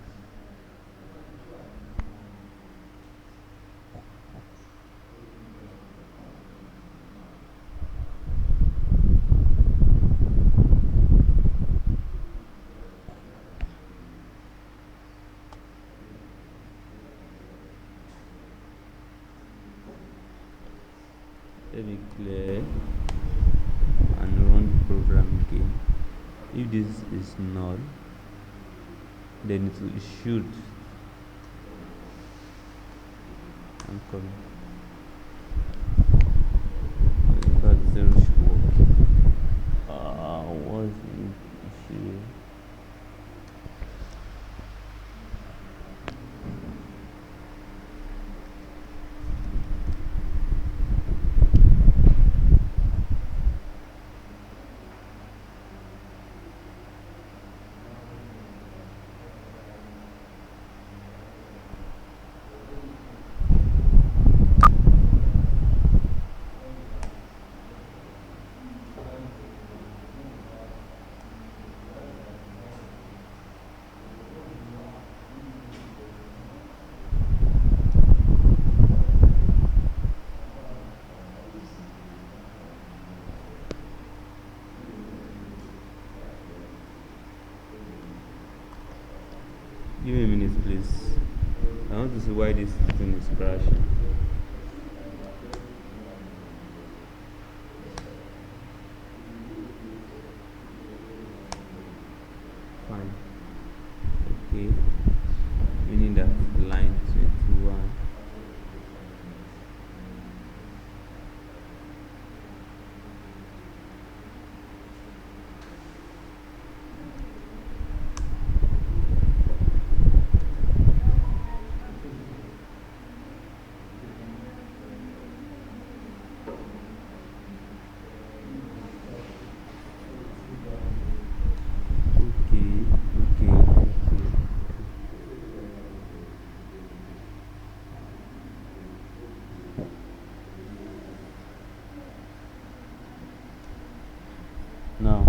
Let me clear and run the program again. If this is null, then it should. I'm coming. In fact, 0 should work. What's the issue? Give me a minute, please. I want to see why this thing is crashing. Fine. Okay. Meaning that line 21. Okay. Now,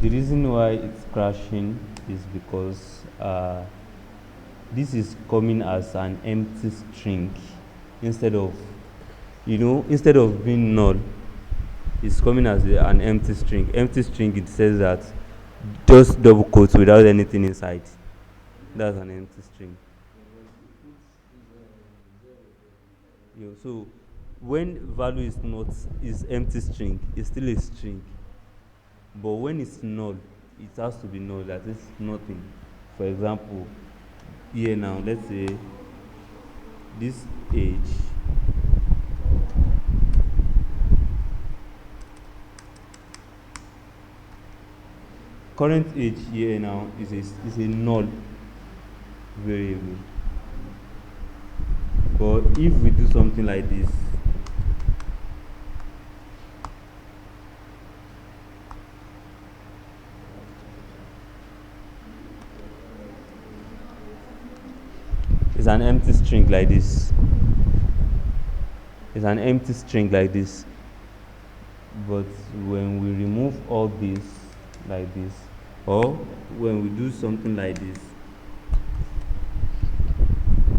the reason why it's crashing is because this is coming as an empty string instead of being null. It's coming as an empty string. Empty string, it says that just double quotes without anything inside. That's an empty string. So when value is empty string, it's still a string. But when it's null, it has to be null. That is nothing. For example, here now, let's say this age current age here now is a null variable. But if we do something like this, it's an empty string like this. It's an empty string like this. But when we remove all this like this, or when we do something like this,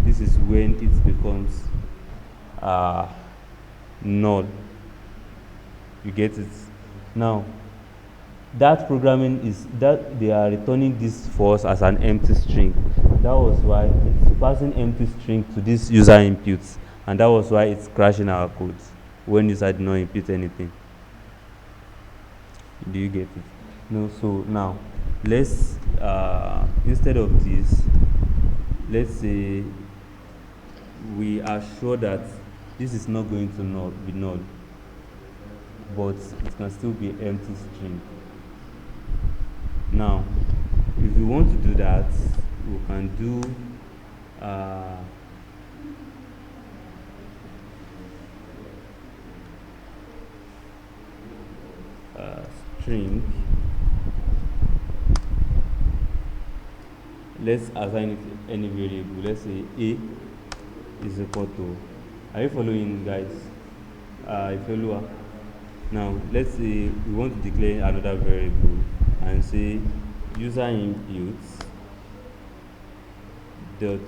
this is when it becomes null. You get it? Now, that programming is that they are returning this for us as an empty string. That was why it's passing empty string to this user inputs, and that was why it's crashing our code when user did not input anything. Do you get it? No. So now let's instead of this, let's say we are sure that this is not going to be null, but it can still be empty string. Now, if we want to do that, we can do string. Let's assign it any variable. Let's say a is equal to. Are you following, guys? If now let's say we want to declare another variable and say user inputs dot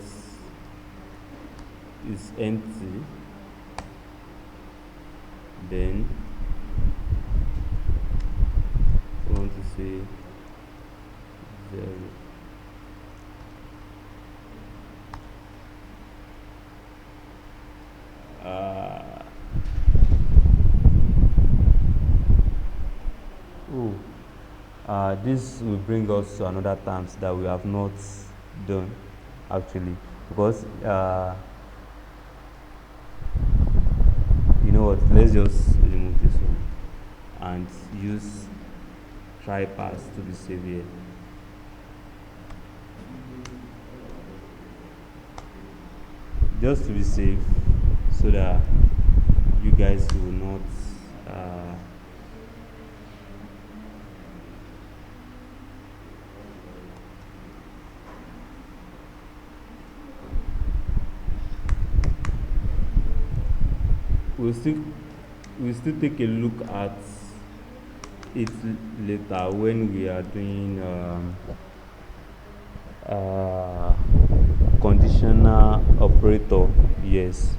is empty, then we want to say 0. This will bring us to another terms that we have not done actually, because you know what, let's just remove this one and use try pass to be safe here. Just to be safe, so that you guys will not we'll still take a look at it later when we are doing conditional operator. Yes,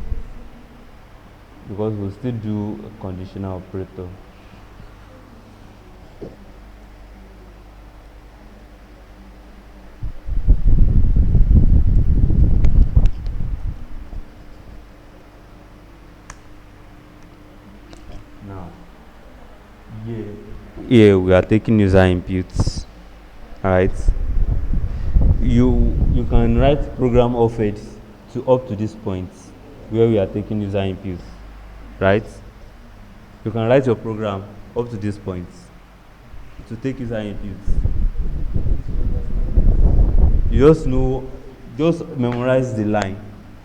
because we'll still do a conditional operator. Now, yeah, yeah, we are taking user inputs. All right. You can write program offset to up to this point where we are taking user inputs, right? You can write your program up to this point to take user inputs. You just know, just memorize the line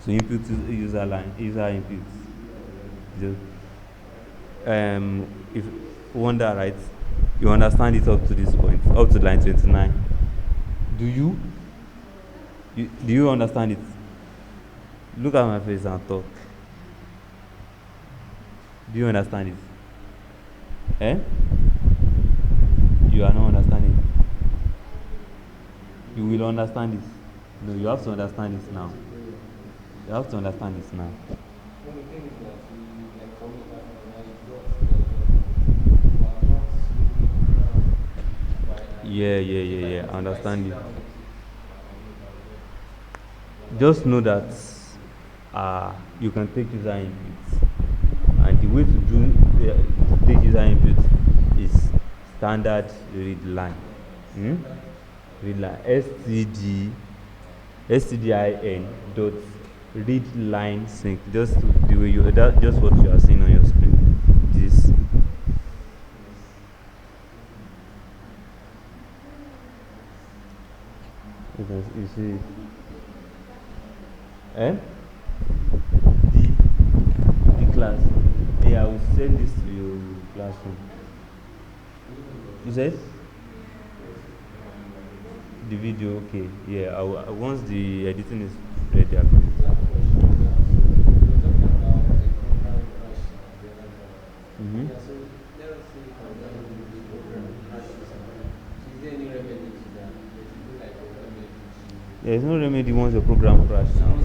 to input user inputs. Just, if you wonder, right, you understand it up to this point, up to line 29. Do you do you understand it? Look at my face and talk. Do you understand it? Eh? You are not understanding. You will understand it. No, you have to understand it now. You have to understand it now. Yeah. I understand you. Just know that you can take user inputs, and the way to take user inputs is standard read line. Read line stdin dot read line sync. Just the way just what you are seeing on your screen. This. You see. The class. Yeah, I will send this to your classroom. You said? The video, okay. Yeah, once the editing is ready, I can. There is no remedy once your program crashes now.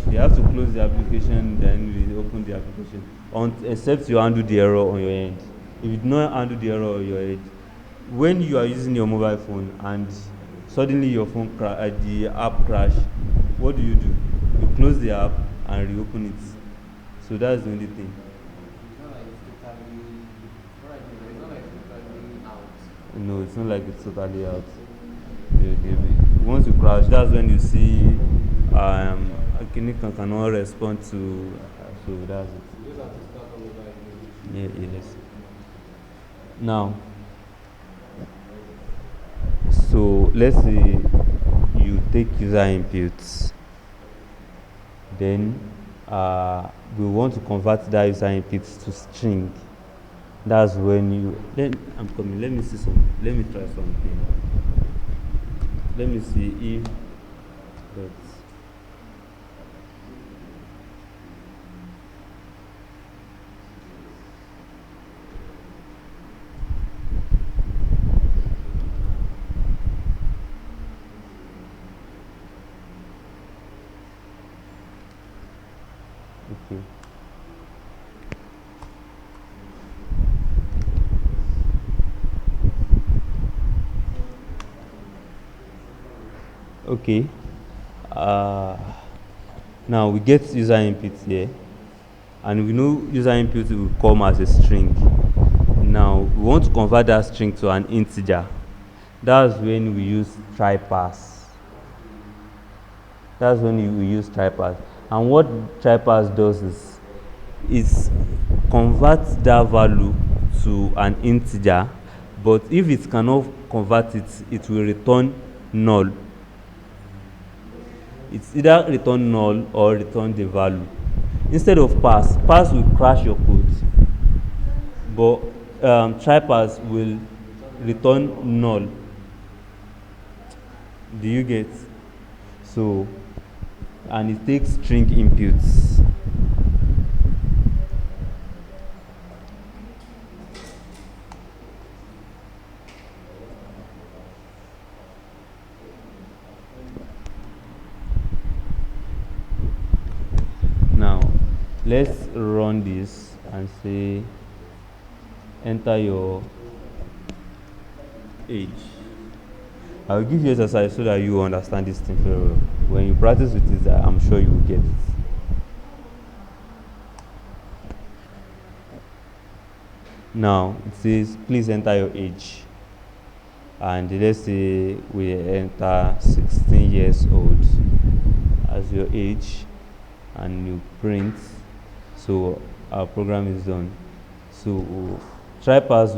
You have to close the application, then reopen the application, except you undo the error on your end. If you do not undo the error on your end, when you are using your mobile phone and suddenly your phone the app crash, what do? You close the app and reopen it. So that's the only thing. No, it's not like it's totally out. Once you crash, that's when you see Vnicom cannot respond to. So that's it. Yes. Now, so let's say you take user inputs, then we want to convert that user inputs to string. That's when then I'm coming. Let me see let me try something. Let me see if that's okay. Okay. Now we get user input here, and we know user input will come as a string. Now we want to convert that string to an integer. That's when we use try pass. And what try pass does is converts that value to an integer, but if it cannot convert it, it will return null. It's either return null or return the value. Instead of pass will crash your code, but try pass will return null. Do you get? So, and it takes string inputs. Now, let's run this and say enter your age. I will give you exercise so that you understand this thing very well. When you practice with it, I'm sure you will get it. Now it says please enter your age, and let's say we enter 16 years old as your age, and you print. So our program is done. So trypass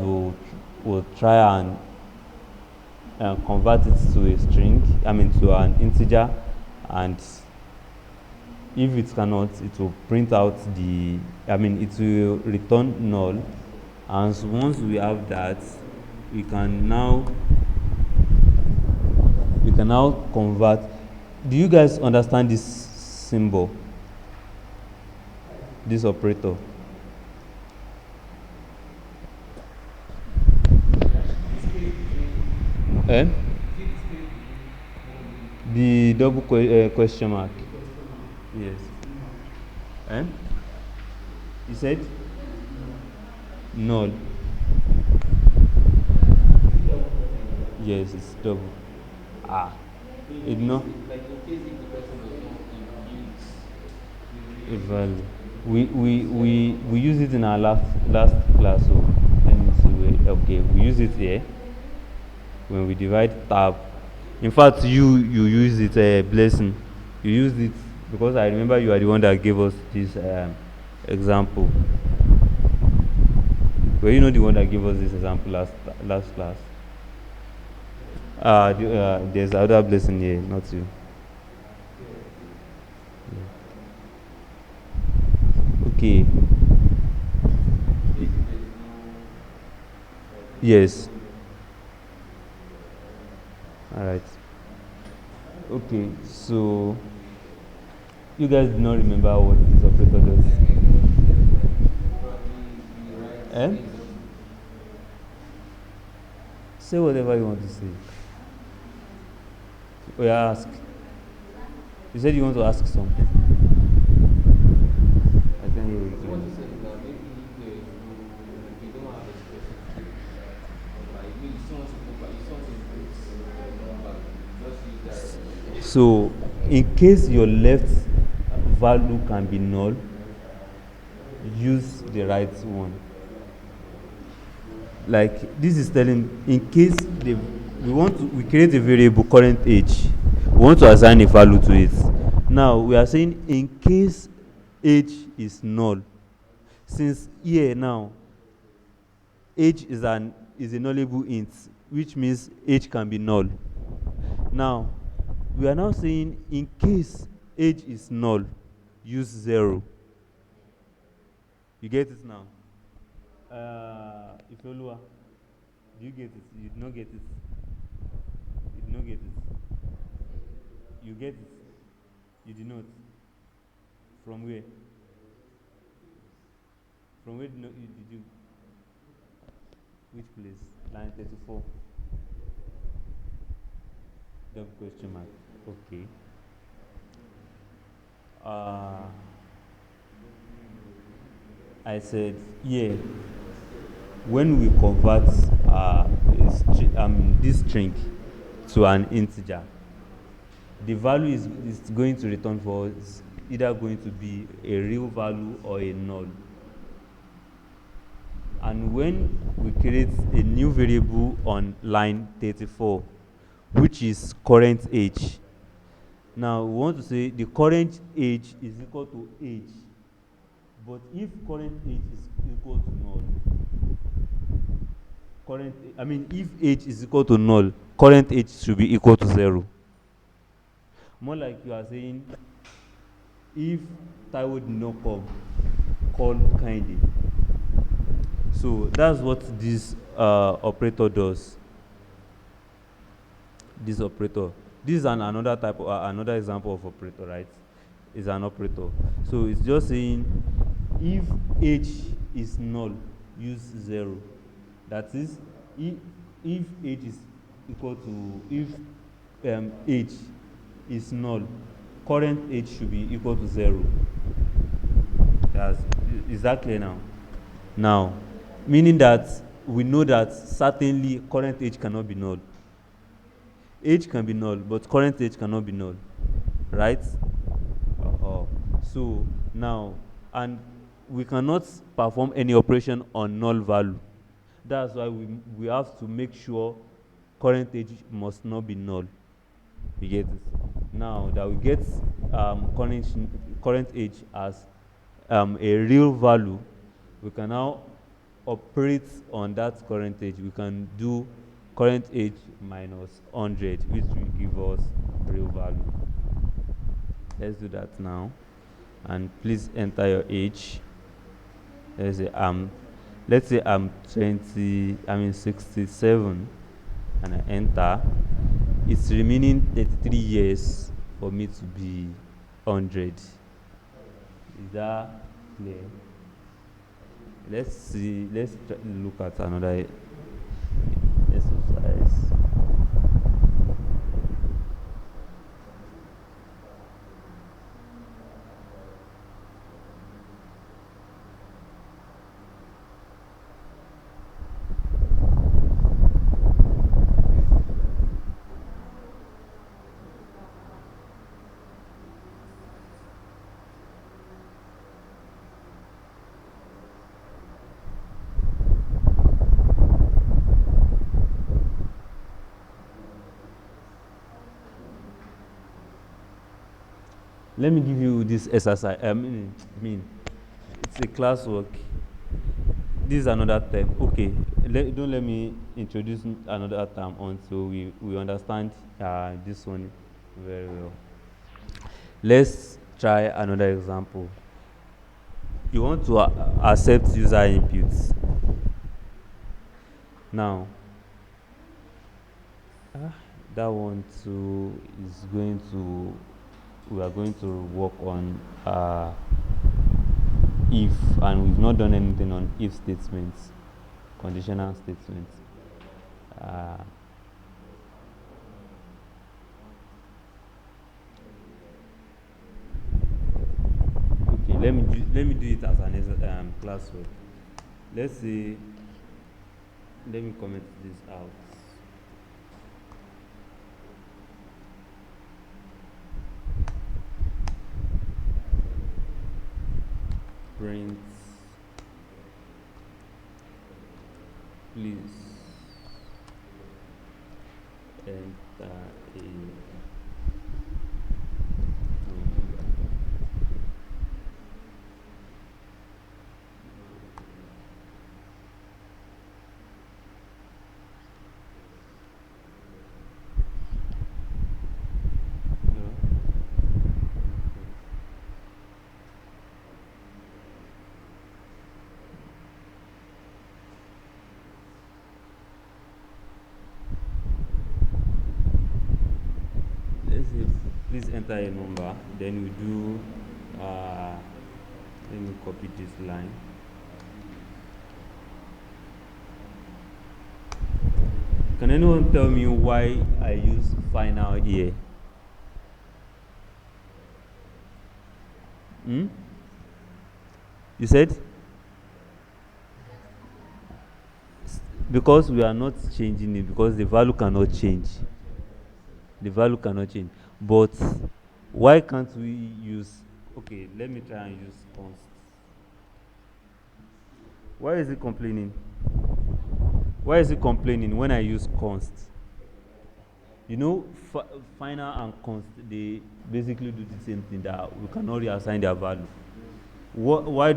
will try and convert it to a string, to an integer, and if it cannot, it will print out it will return null. And so once we have that, we can now convert. Do you guys understand this symbol, this operator? Eh? The double question mark. Yes. Eh? You said null. Yes, it's double. It no. A value. We use it in our last class. So let me see. Okay, we use it here when we divide tab. In fact, you use it, blessing. You used it because I remember you are the one that gave us this example. Were you not the one that gave us this example last class? There's other blessing here, not you. Okay. Yes. All right. Okay. So you guys do not remember what this operator does? Eh? Say whatever you want to say. Oh, yeah, ask. You said you want to ask something. I can hear you. So, in case your left value can be null, use the right one. Like this is telling, in case we create a variable current age, we want to assign a value to it. Now we are saying in case age is null, since here now age is a nullable int, which means age can be null. Now we are now saying in case age is null, use 0. You get it now? Ifeoluwa, do you get it? You did not get it. You did not get it. You get it. You did not. From where? From where did you? Which place? Line 34. Double question mark. Okay. I said, yeah. When we convert this string to an integer, the value is going to return for us either going to be a real value or a null. And when we create a new variable on line 34, which is current age, now we want to say the current age is equal to age. But if current age is equal to null, if age is equal to null, current age should be equal to 0. More like you are saying, if Taiwo did not come, call Kinde. So that's what this operator does. This operator. This is another type of another example of operator, right? Is an operator. So it's just saying if age is null, use 0. That is, if age is equal to age is null, current age should be equal to 0. Is that clear now? Now, meaning that we know that certainly current age cannot be null. Age can be null, but current age cannot be null, right? So now, and we cannot perform any operation on null value. That's why we have to make sure current age must not be null. You get this? Now that we get current age as a real value, we can now operate on that current age. We can do current age minus 100, which will give us real value. Let's do that now, and please enter your age. Let's say I'm 67, and I enter. It's remaining 33 years for me to be 100. Is that clear? Let's look at another exercise. Let me give you this exercise. It's a classwork. This is another term. Okay, don't let me introduce another term until we understand this one very well. Let's try another example. You want to accept user inputs. Now, that one too is going to. We are going to work on if, and we've not done anything on if statements, conditional statements. Okay, let me do it as an classwork. Let's say, let me comment this out. Print, please enter a please enter a number, then we do let me copy this line. Can anyone tell me why I use final here? You said? Because we are not changing it, because the value cannot change. The value cannot change. But why can't we use, okay, let me try and use const. Why is it complaining? Why is it complaining when I use const? You know, final and const, they basically do the same thing, that we cannot reassign their value. Why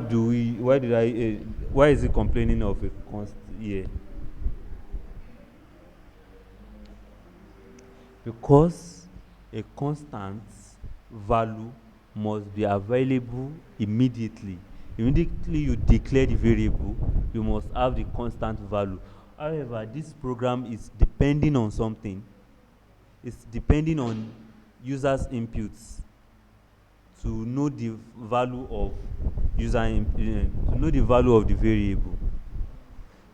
is it complaining of a const here? Because a constant value must be available immediately. Immediately you declare the variable, you must have the constant value. However, this program is depending on something. It's depending on users' inputs to know the value of to know the value of the variable.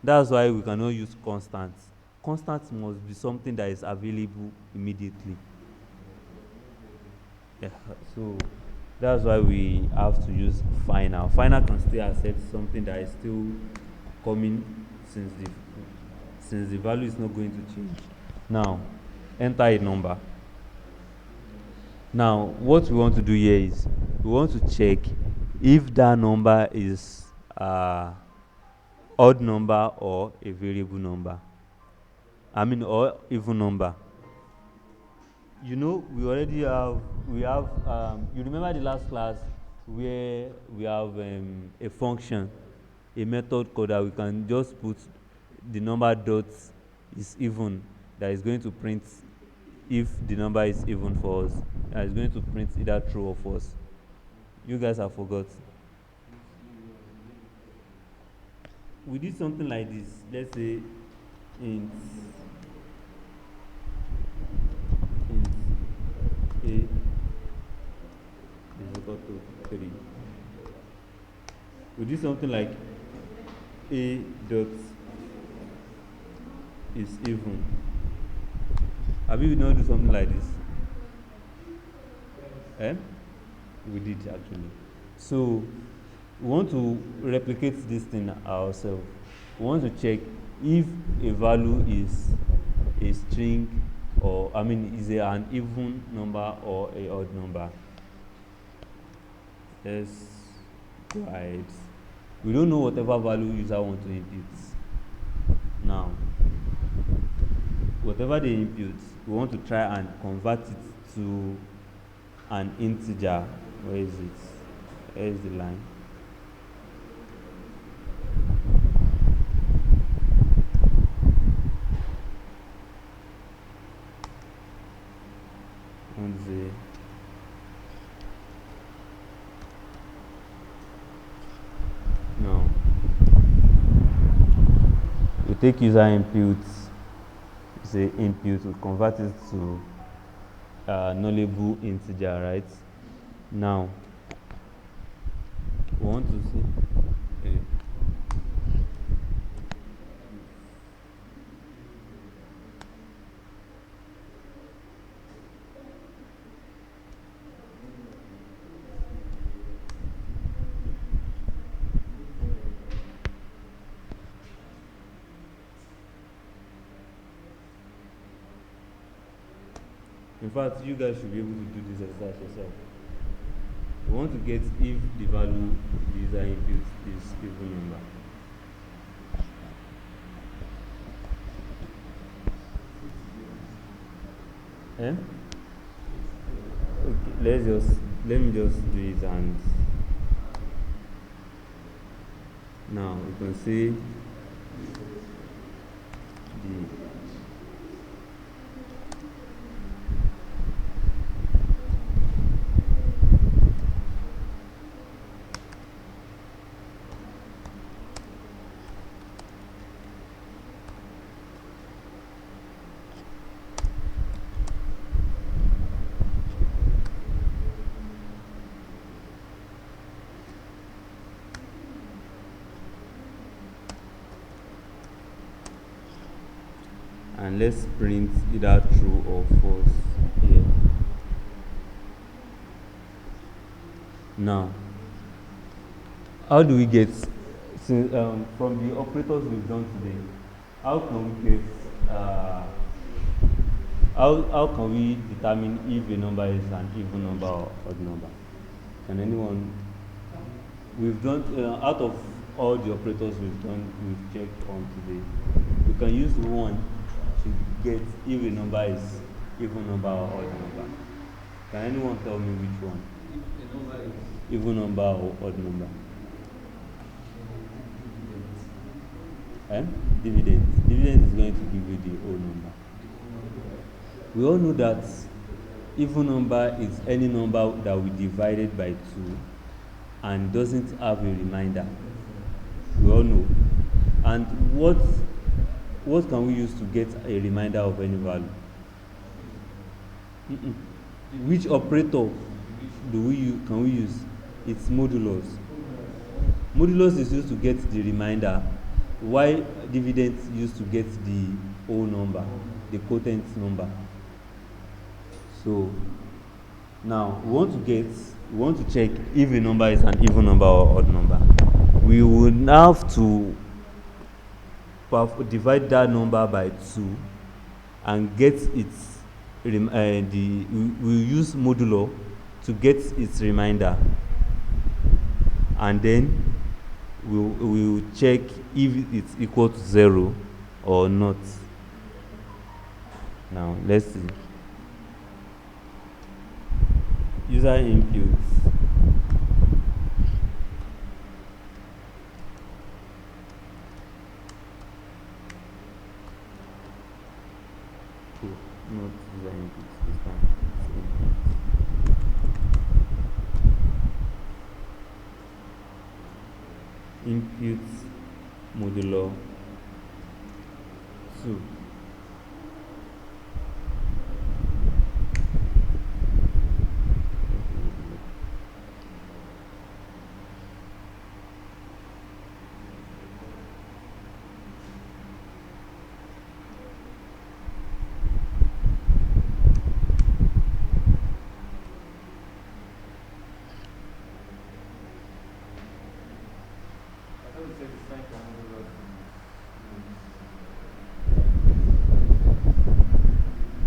That's why we cannot use constants. Constants must be something that is available immediately. Yeah, so that's why we have to use final. Final can still accept something that is still coming since the value is not going to change. Now, enter a number. Now, what we want to do here is we want to check if that number is odd number or a variable number. Or even number. You know, we have you remember the last class where we have a function, a method code that we can just put the number dot is even, that is going to print if the number is even for us, that is going to print either true or false. You guys have forgot. We did something like this. Let's say int a is equal to 3. We do something like a dot is even. Have you not do something like this? We did actually. So we want to replicate this thing ourselves. We want to check if a value is a string, or is it an even number or a odd number. Let's go ahead. We don't know whatever value user want to input. Now, whatever they input, we want to try and convert it to an integer. Where is it? Where is the line? No. We take user inputs, say input, we convert it to nullable integer, right? Now we want to say in fact, you guys should be able to do this exercise yourself. We want to get if the value the user input is even number. Okay, let me just do it, and now you can see the and let's print either true or false here. Now, how do we get, from the operators we've done today, how can we get how can we determine if a number is an even number or odd number? Can anyone? We've done out of all the operators we've checked on today, we can use one to get if a number is even number or odd number. Can anyone tell me which one? Even number or odd number? Dividend. Dividend is going to give you the whole number. We all know that even number is any number that we divided by 2 and doesn't have a reminder. We all know. And what can we use to get a reminder of any value? Which operator can we use? It's modulus. Modulus is used to get the reminder. Why dividend used to get the whole number, the quotient number. So now we want to check if a number is an even number or odd number. We would have to divide that number by 2 and get its we use modulo to get its reminder. and then we'll check if it's equal to 0 or not. Now let's see. User inputs. Not user inputs this time. Inputs modulo 2.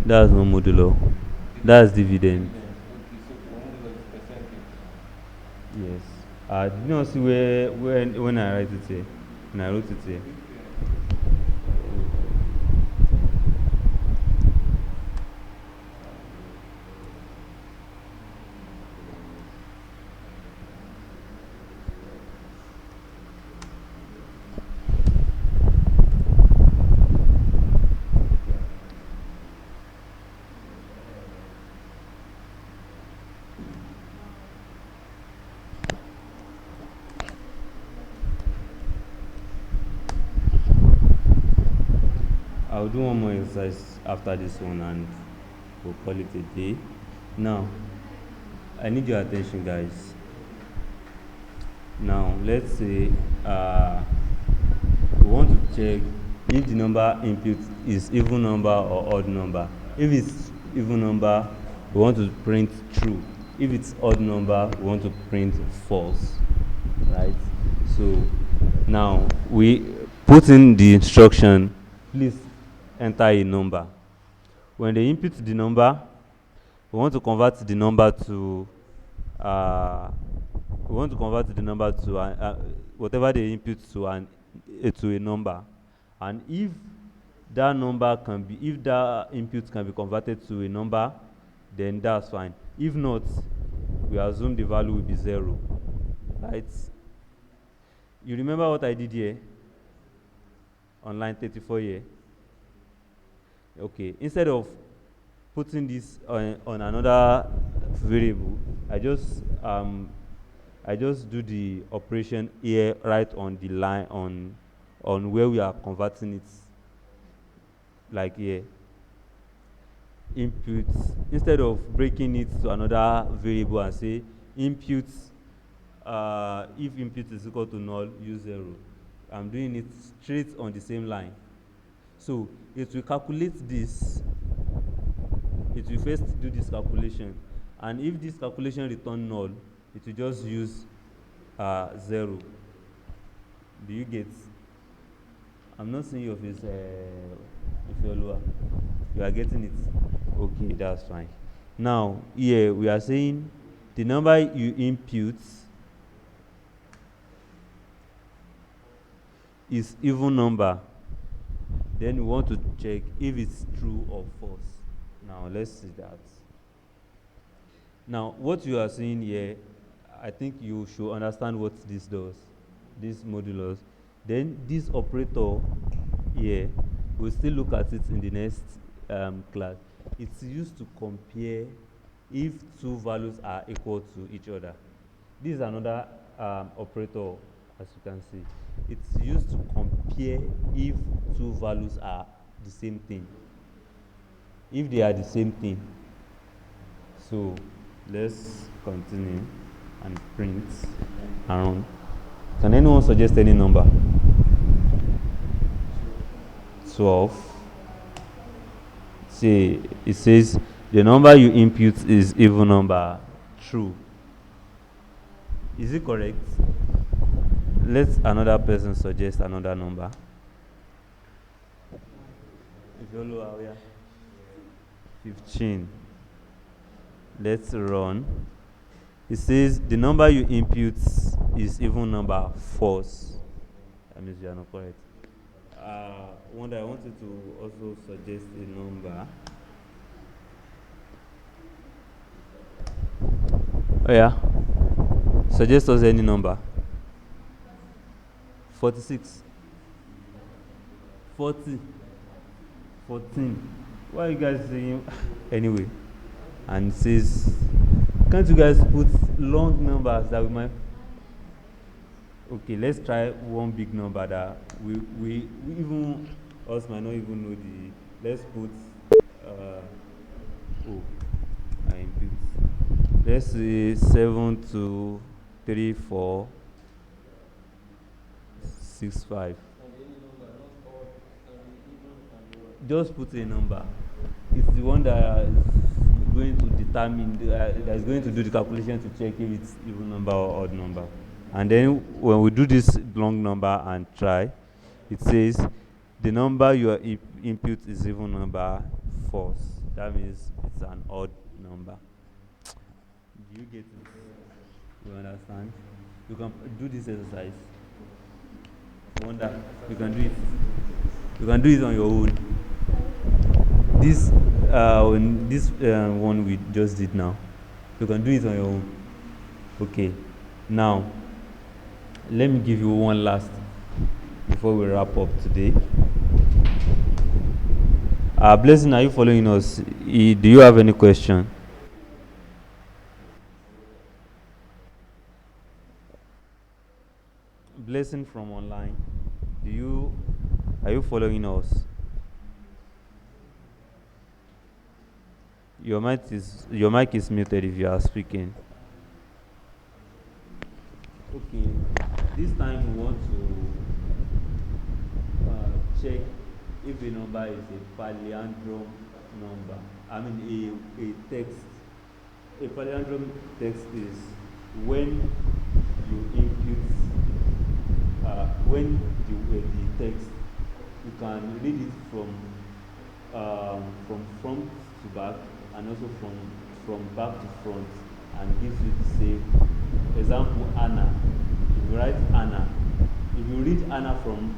That's no modulo. That's dividend. Yes. Did you not see where when I write it here? When I wrote it here. I'll do one more exercise after this one and we'll call it a day. Now, I need your attention, guys. Now, let's say we want to check if the number input is even number or odd number. If it's even number, we want to print true. If it's odd number, we want to print false, right? So now we put in the instruction, please enter a number. When they input the number, we want to convert the number to whatever they input to a number, and if that input can be converted to a number, then that's fine. If not, we assume the value will be 0, right? You remember what I did here on line 34 here? Okay, instead of putting this on another variable, I just do the operation here right on the line on where we are converting it, like here. Inputs, instead of breaking it to another variable and say inputs, if input is equal to null, use 0. I'm doing it straight on the same line. So it will calculate this. It will first do this calculation, and if this calculation return null, it will just use 0. Do you get? I'm not seeing your face, if you're lower. You are getting it? Okay, that's fine. Now here we are saying the number you input is even number. Then we want to check if it's true or false. Now let's see that. Now what you are seeing here, I think you should understand what this does, this modulus. Then this operator here, we'll still look at it in the next class. It's used to compare if two values are equal to each other. This is another operator, as you can see. It's used to compare if two values are the same thing. If they are the same thing. So let's continue and print around. Can anyone suggest any number? 12. See, it says the number you input is even number. True. Is it correct? Let another person suggest another number. If you lower, yeah. 15. Let's run. It says the number you input is even number false. That means you are not correct. Wanda, I wanted to also suggest a number. Oh yeah. Suggest us any number. 46. 40. 14. Why are you guys saying anyway? And it says, can't you guys put long numbers that we might? Okay, let's try one big number that we even us might not even know the. Let's put I input. Let's say 7 2 3 4 6 5. Just put a number. It's the one that is going to determine that is going to do the calculation to check if it's even number or odd number. And then when we do this long number and try, it says the number your input is even number false. That means it's an odd number. Do you get it? You understand? You can do this exercise. Wonder you can do it. You can do it on your own. This one we just did now. You can do it on your own. Okay. Now, let me give you one last before we wrap up today. Blessing, are you following us? Do you have any question? Blessing from online. Are you following us? Your mic is muted if you are speaking. Okay. This time we want to check if a number is a palindrome number. I mean a text. A palindrome text is when you input when the text, you can read it from front to back and also from back to front, and gives you the same. Example, Anna. If you write Anna, if you read Anna from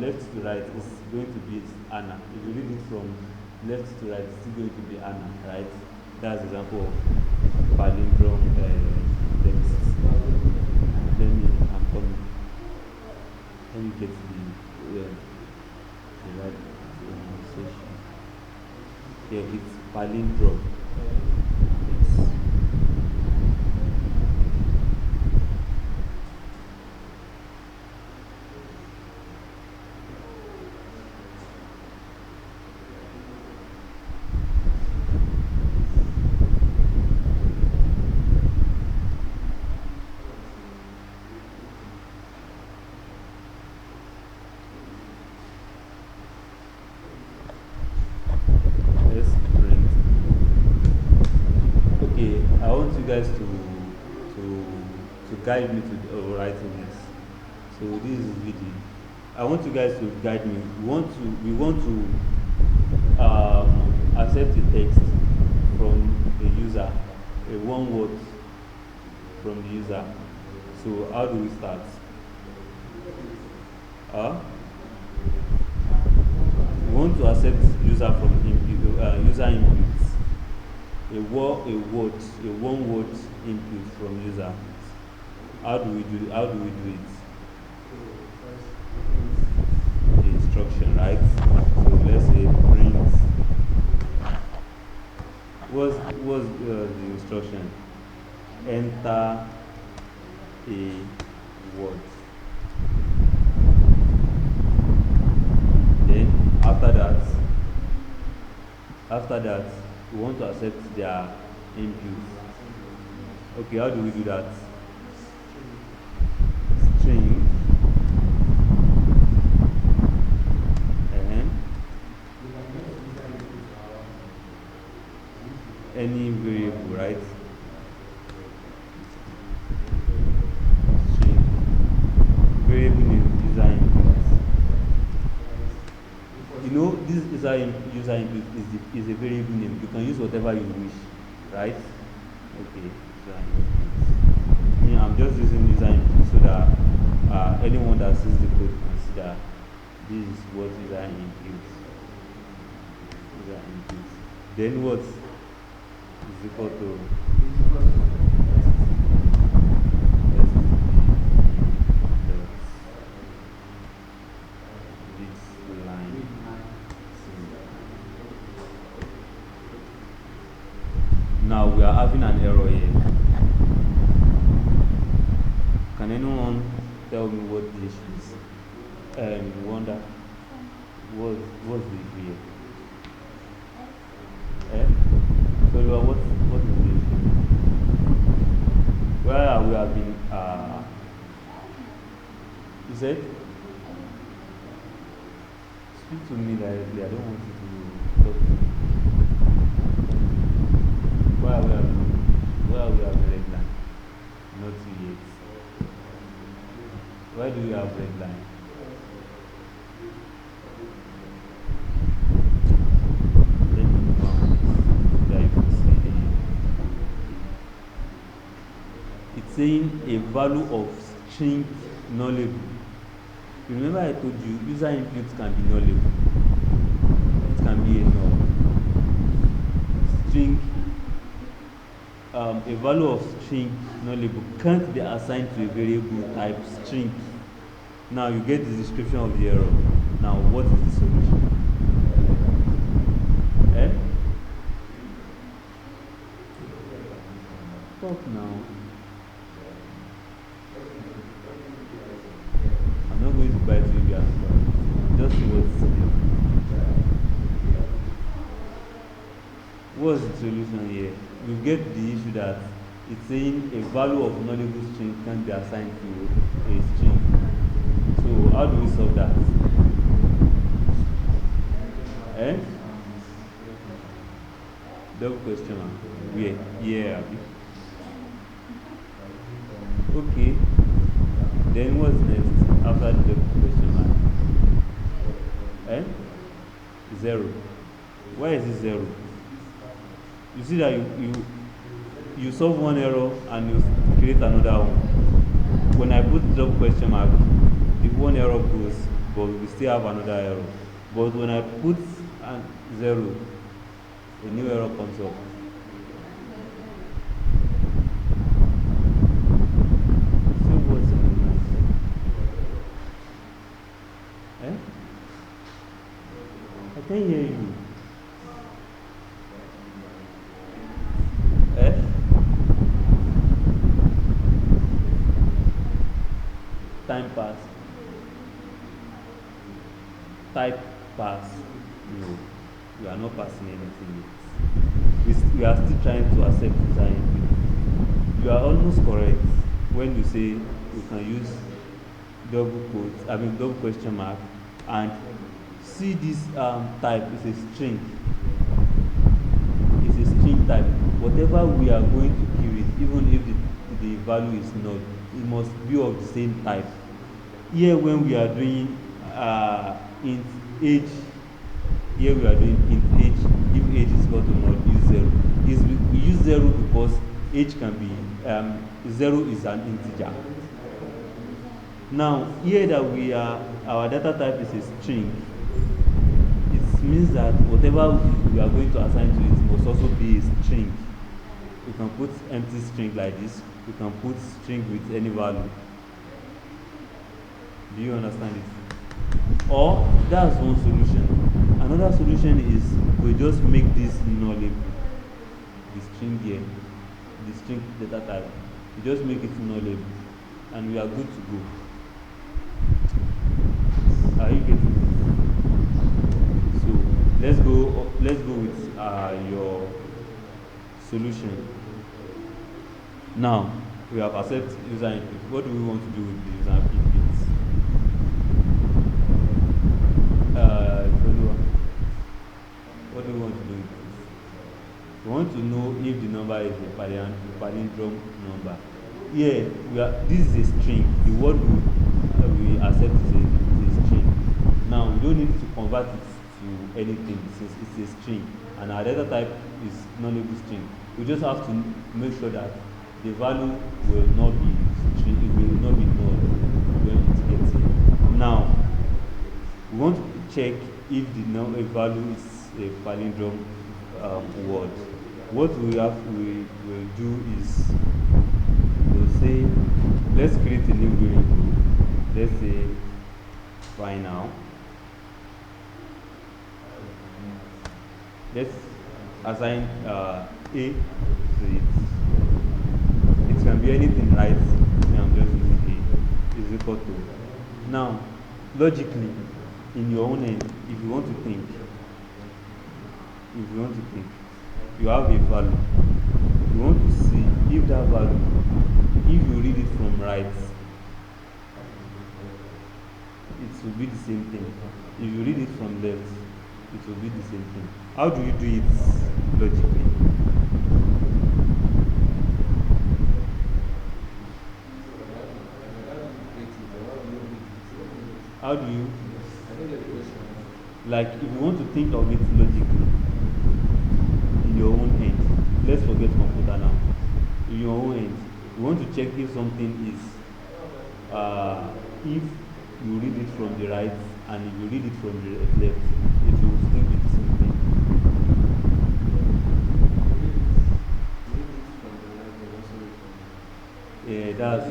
left to right, it's going to be Anna. If you read it from left to right, it's still going to be Anna, right? That's an example of palindrome text. I'm coming. Let me get the right pronunciation. Yeah, it's palindrome. Yes. Guys to guide me to writing this. So this is video. I want you guys to guide me. We want to accept a text from the user, a one word from the user. So how do we start? We want to accept user from user inputs. A one word input from user. How do we do it? The instruction, right? So let's say print. What's the instruction? Enter a word. Then after that we want to accept their input. Okay, how do we do that? String. Any variable, right? String. Variable name, user input. You know, this user input is a variable name. You can use whatever you wish, right? Okay, user input. I'm just using user input so that anyone that sees the code can see that this is what user input. Then what is equal to this line. Now we are having an error here. Can anyone tell me what the issue is? Wonder what's the issue here? So what is the issue? Where we have been you said? Speak to me directly. I don't want you to talk to me. Where we have red line? Not yet. Why do you have red line? Let me count that you can see. It's saying a value of string nullable. Remember I told you user input can be nullable. It can be a null. String a value of string nullable can't be assigned to a variable type string. Now you get the description of the error. Now what is the solution? Talk now. I'm not going to buy it if you answer. Just see what's there. What's the solution here? You get the issue that it's saying a value of nullable string can be assigned to a string. So how do we solve that? Double question mark. Where? Yeah. Okay. Then what's next after the double question mark? 0. Why is it 0? You see that you solve one error and you create another one. When I put double question mark, the one error goes, but we still have another error. But when I put 0, a new error comes up. So what's the I can't hear you. Time pass. Type pass. No, we are not passing anything yet. We are still trying to accept user input. You are almost correct when you say we can use double question mark, and see this type is a string. It's a string type. Whatever we are going to give it, even if the value is null, it must be of the same type. Here when we are doing int age, here we are doing int age. If age is equal to null, use 0. We use 0 because age can be 0 is an integer. Now here that our data type is a string, it means that whatever we are going to assign to it must also be a string. We can put empty string like this. We can put string with any value. Do you understand it? Or that's one solution. Another solution is we just make this nullable. The string here, the string data type. We just make it nullable, and we are good to go. Are you getting it? So let's go with your solution. Now we have accepted user input. What do we want to do with the user input? What do we want to do with this? We want to know if the number is a palindrome number. Here this is a string. The word we accept is a string. Now we don't need to convert it to anything since it's a string, and our data type is nullable string. We just have to make sure that the value will not be check if a value is a palindrome word. What we will do is we'll say, let's create a new variable. Let's say final. Let's assign a to it. It can be anything, right? I'm just using a is equal to. Now, logically, in your own end, if you want to think, you have a value. You want to see if that value, if you read it from right, it will be the same thing. If you read it from left, it will be the same thing. How do you do it logically? How do you, like, if you want to think of it logically in your own end, let's forget computer now. In your own end, you want to check if something is, if you read it from the right and if you read it from the left, it will still be the same thing. Yeah, that's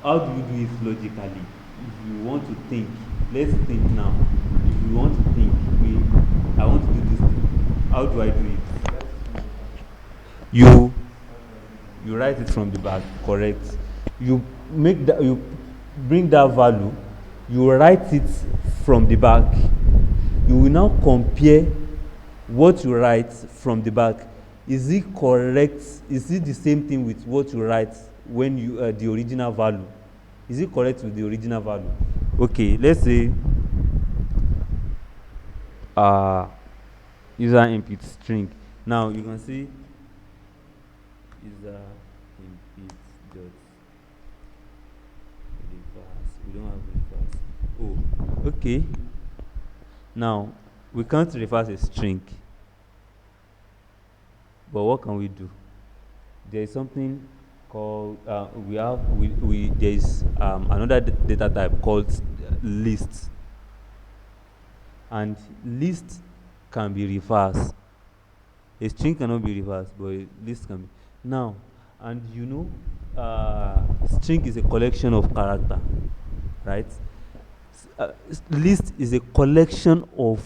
how do you do it logically? If you want to think, let's think now. If you want to think, I want to do this thing. How do I do it? You write it from the back, correct? You bring that value, you write it from the back. You will now compare what you write from the back. Is it correct? Is it the same thing with what you write when you the original value? Is it correct with the original value? Okay, let's say user input string. Now you can see user input dot reverse. We don't have reverse. Oh, okay. Now we can't reverse a string. But what can we do? There is something called there is another data type called list, and list can be reversed. A string cannot be reversed, but a list can be. Now, and you know, string is a collection of character, right? List is a collection of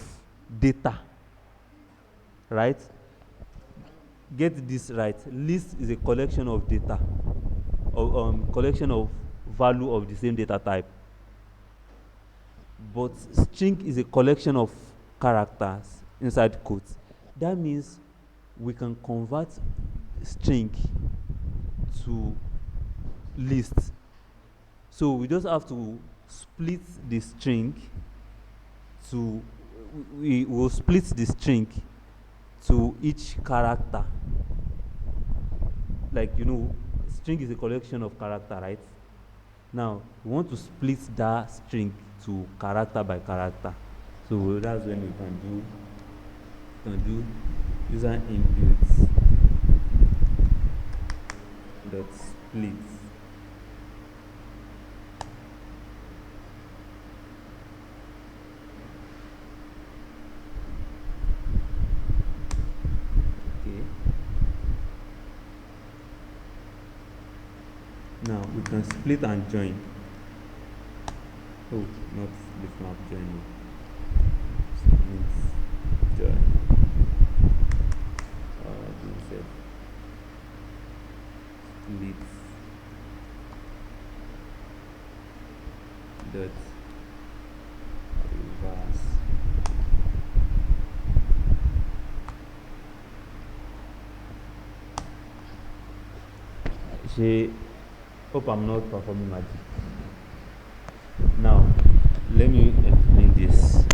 data, right? Get this right. List is a collection of data, or collection of value of the same data type. But string is a collection of characters inside quotes. That means we can convert string to list. So we just have to split the string to, we will split the string to each character. Like, you know, string is a collection of character, right? Now we want to split that string to character by character. So that's when we can do user inputs dot split. Now we can split and join. Oh, not split, not join. Split, join. Split dot reverse. Hope I'm not performing magic. Now, let me explain this.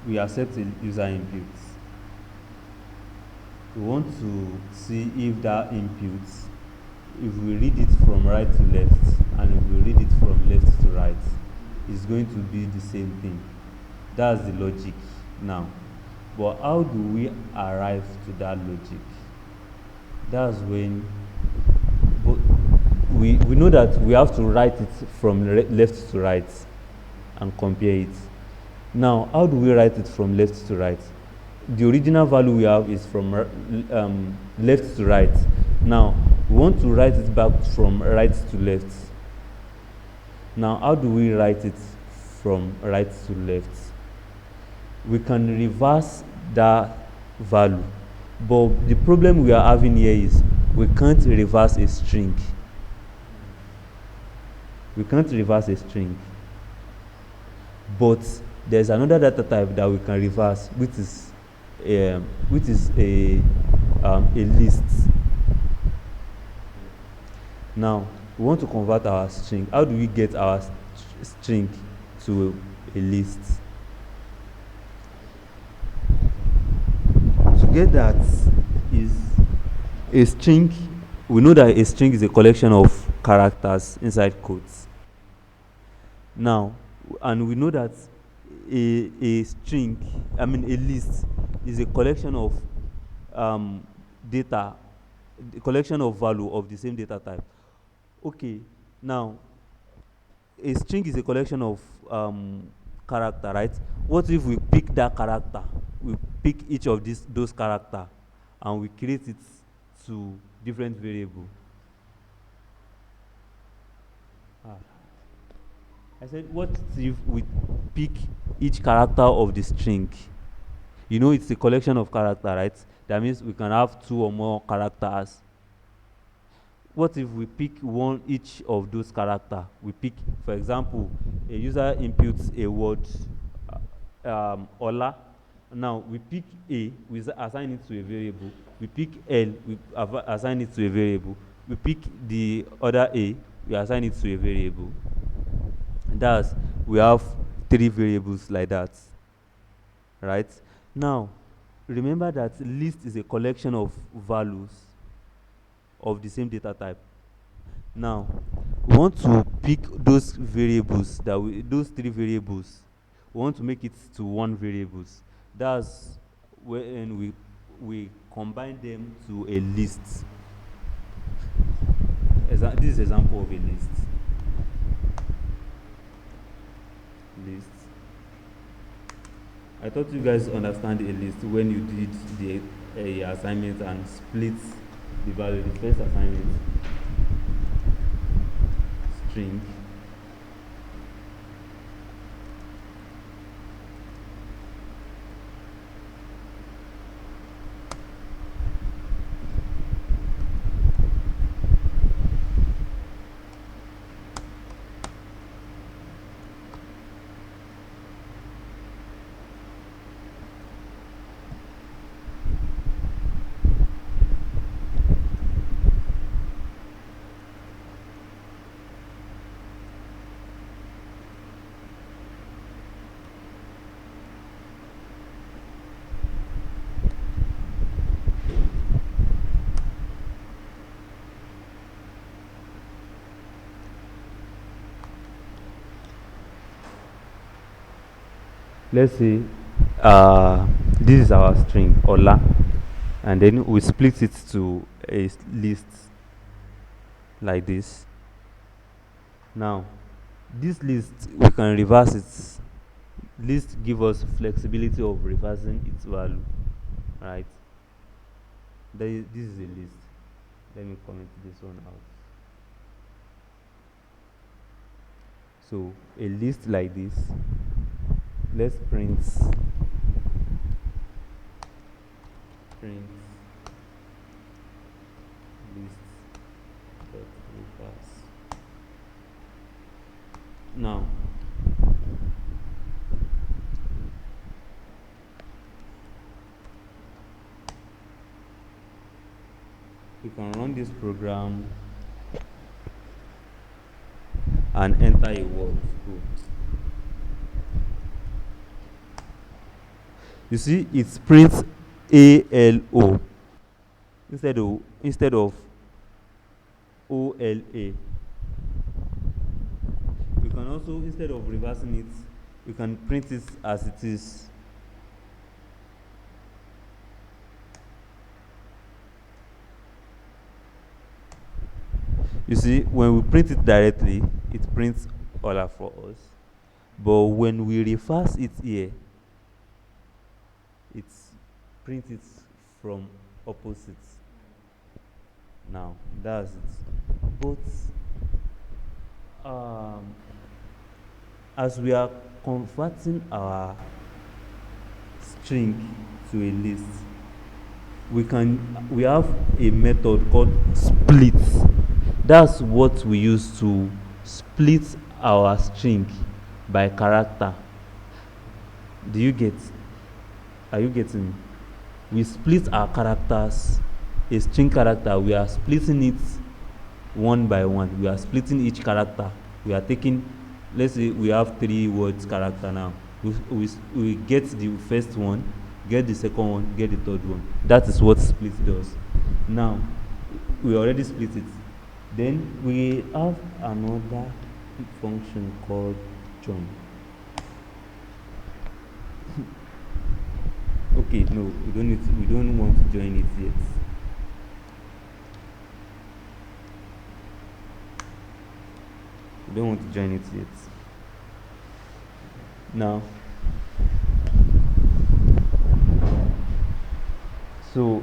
We accept the user inputs. We want to see if that input, if we read it from right to left, and if we read it from left to right, it's going to be the same thing. That's the logic now. But how do we arrive to that logic? That's when we know that we have to write it from left to right and compare it. Now, how do we write it from left to right? The original value we have is from left to right. Now, we want to write it back from right to left. Now, how do we write it from right to left? We can reverse that value, but the problem we are having here is we can't reverse a string. We can't reverse a string, but there's another data type that we can reverse, which is a list. Now we want to convert our string. How do we get our string to a list? To get that is a string. We know that a string is a collection of characters inside quotes. Now, and we know that a string, a list, is a collection of data, a collection of value of the same data type. Okay, now a string is a collection of character, right? What if we pick that character? We pick each of those character and we create it to different variable. I said, what if we pick each character of the string? You know, it's a collection of character, right? That means we can have 2 or more characters. What if we pick one each of those character? We pick, for example, a user inputs a word, Ola. Now we pick A, we assign it to a variable. We pick L, we assign it to a variable. We pick the other A, we assign it to a variable. And thus, we have 3 variables like that, right? Now, remember that list is a collection of values of the same data type. Now, we want to pick those variables those 3 variables. We want to make it to 1 variables. That's when we combine them to a list. This is example of a list. I thought you guys understand a list when you did the assignment and split the value. The first assignment, string, let's say this is our string Ola, and then we split it to a list like this. Now this list, we can reverse it. List give us flexibility of reversing its value, right? This is a list. Let me comment this one out. So a list like this, let's print list dot reverse. Now you can run this program and enter a word. You see, it prints ALO instead of OLA. You can also, instead of reversing it, you can print it as it is. You see, when we print it directly, it prints all for us. But when we reverse it here, it prints it from opposites. Now, that's it. But as we are converting our string to a list, we have a method called split. That's what we use to split our string by character. Do you get? Are you getting? We split our characters, a string character. We are splitting it one by one. We are splitting each character. We are taking, let's say we have 3 words character now. We get the first one, get the second one, get the third one. That is what split does. Now, we already split it. Then we have another function called join. Okay, no, we don't want to join it yet. We don't want to join it yet. Now, so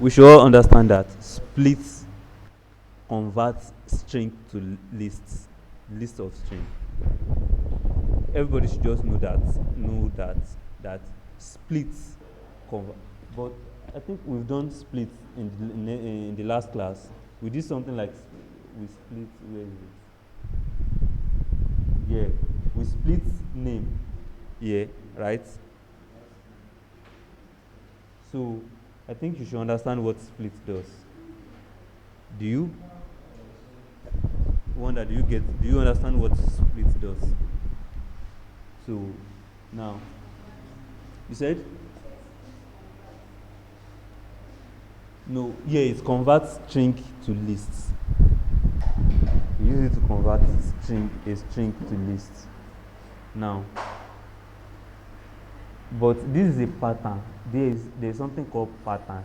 we should all understand that split converts string to list of string. Everybody should just know that split convert. But I think we've done split in the last class. We did something like we split. Where is it? Yeah, we split name. Yeah, right. So I think you should understand what split does. Do you? Wonder, do you understand what split does? So now, you said? No, yeah, it converts string to lists. We use it to convert a string to list. Now, but this is a pattern. There's something called pattern.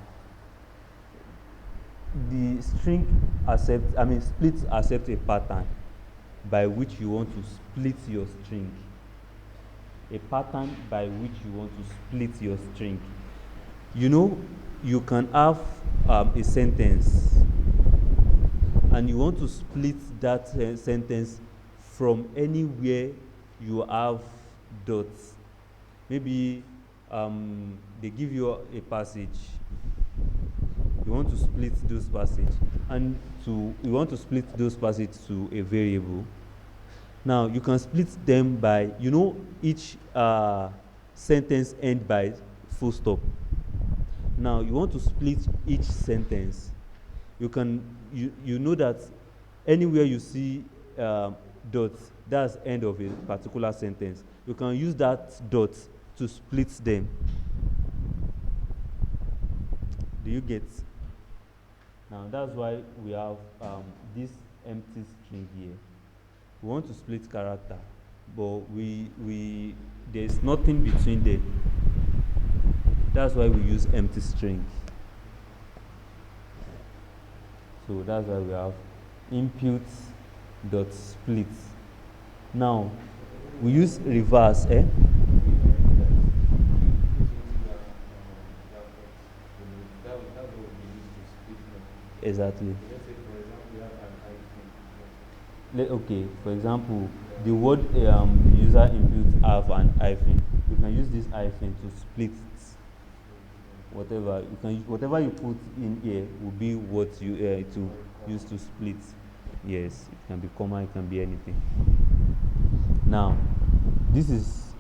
The string split accepts a pattern by which you want to split your string. A pattern by which you want to split your string. You know, you can have a sentence and you want to split that sentence from anywhere you have dots. Maybe they give you a passage. You want to split those passages, and you want to split those passages to a variable. Now you can split them by, each sentence end by full stop. Now you want to split each sentence. You know that anywhere you see dots, that's end of a particular sentence. You can use that dot to split them. Do you get? Now that's why we have this empty string here. We want to split character, but there's nothing between them. That's why we use empty string. So that's why we have input dot split. Now we use reverse, Exactly. Let's say, for example, we have an hyphen. Okay, for example, the word the user input have an hyphen. You can use this hyphen to split whatever whatever you put in here will be what you to use to split. Yes, it can be comma, it can be anything. Now, this is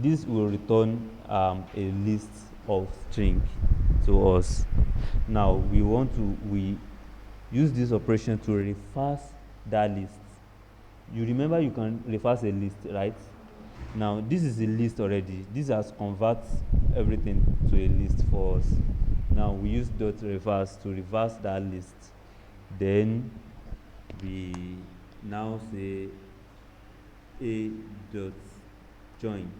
this will return a list of string to us. Now we use this operation to reverse that list. You remember you can reverse a list, right? Now this is a list already. This has converted everything to a list for us. Now we use dot reverse to reverse that list. Then we now say a dot join.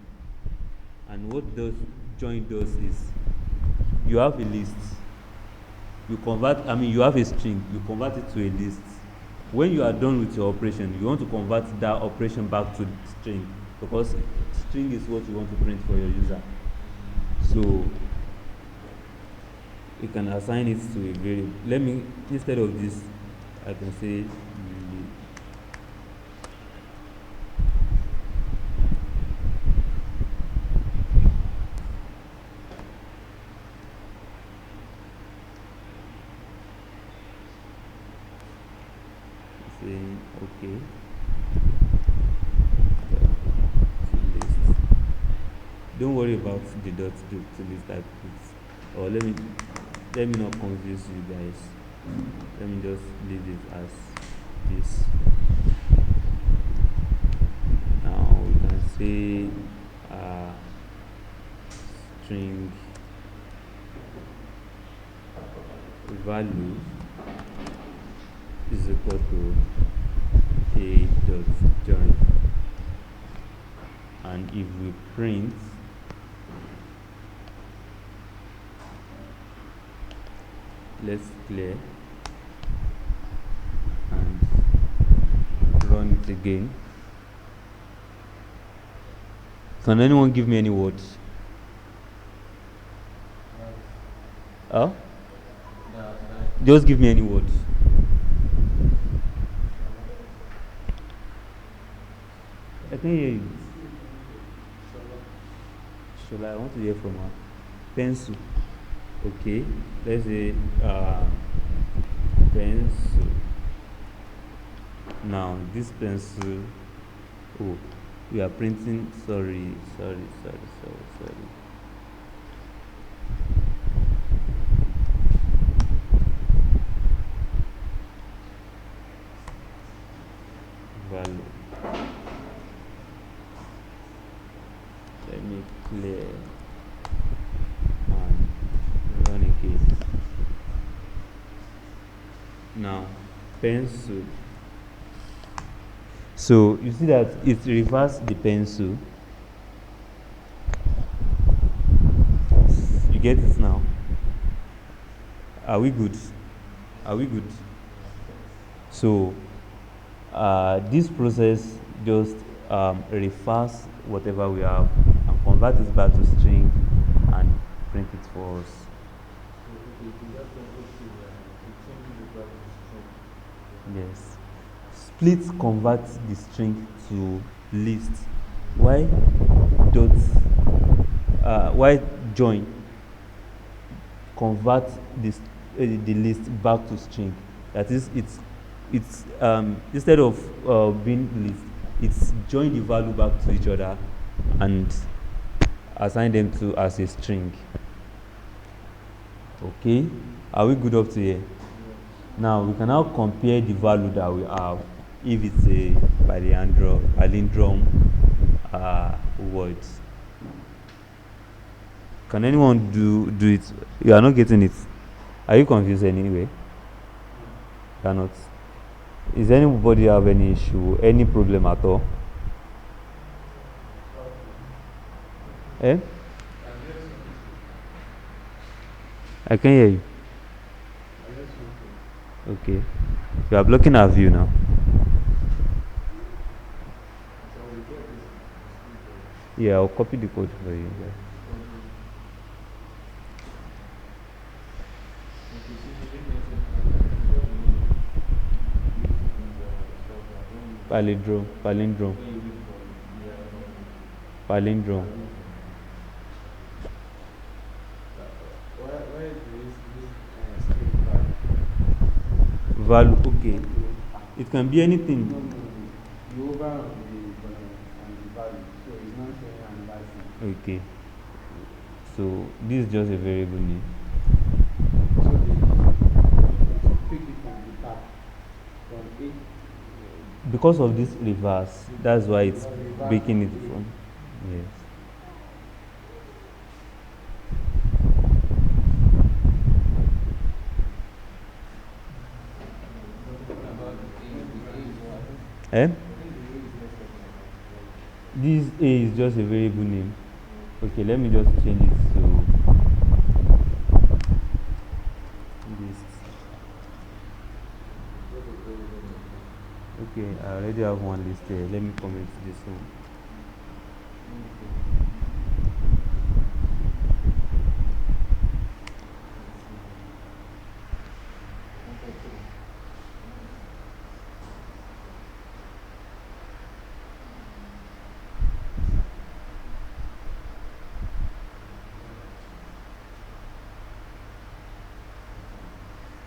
And what does join does is you have a list. You have a string, you convert it to a list. When you are done with your operation, you want to convert that operation back to string, because string is what you want to print for your user. So you can assign it to a variable. Instead of this, I can say saying okay. List. Don't worry about the dot to list type. Or let me not confuse you guys. Let me just leave it as this. Now we can say string value is equal to a dot join, and if we print let's clear and run it again. Can anyone give me any words? Oh? Just give me any words. I can hear you. Shola, I want to hear from her. Pencil. Okay. Let's say pencil. Now this pencil. Oh, we are printing. Sorry. Value. Let me clear and run again. Now pencil. So you see that it reverses the pencil. You get it now? Are we good? So this process just refers whatever we have and convert it back to string and print it for us. Yes. Split converts the string to list. Why join convert the list back to string? That is, it's instead of being list, it's join the value back to each other and assign them to as a string. Okay, are we good up to here? Now we can now compare the value that we have if it's a palindrome words. Can anyone do it? You are not getting it. Are you confused anyway? You are not. Is anybody have any issue, any problem at all? Eh? I can hear you. Okay. You are blocking our view now. Yeah, I'll copy the code for you. Palindrome. Value, okay. It can be anything. You over the value, so it's not showing another thing. Okay. So this is just a variable name. So the pick it from the back from A. Because of this reverse, that's why it's breaking it from. Yes. Eh? This A is just a variable name. Okay, let me just change it to list. Okay, I already have one list here. Let me comment this one.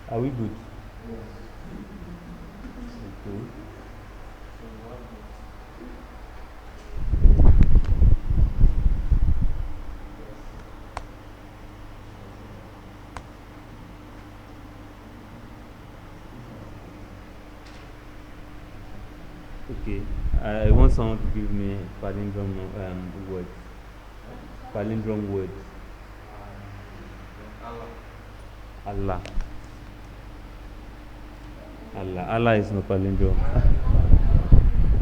Are we good? Okay. Okay, I want someone to give me palindrome words. Palindrome words. Allah. Allah. Allah is not palindrome.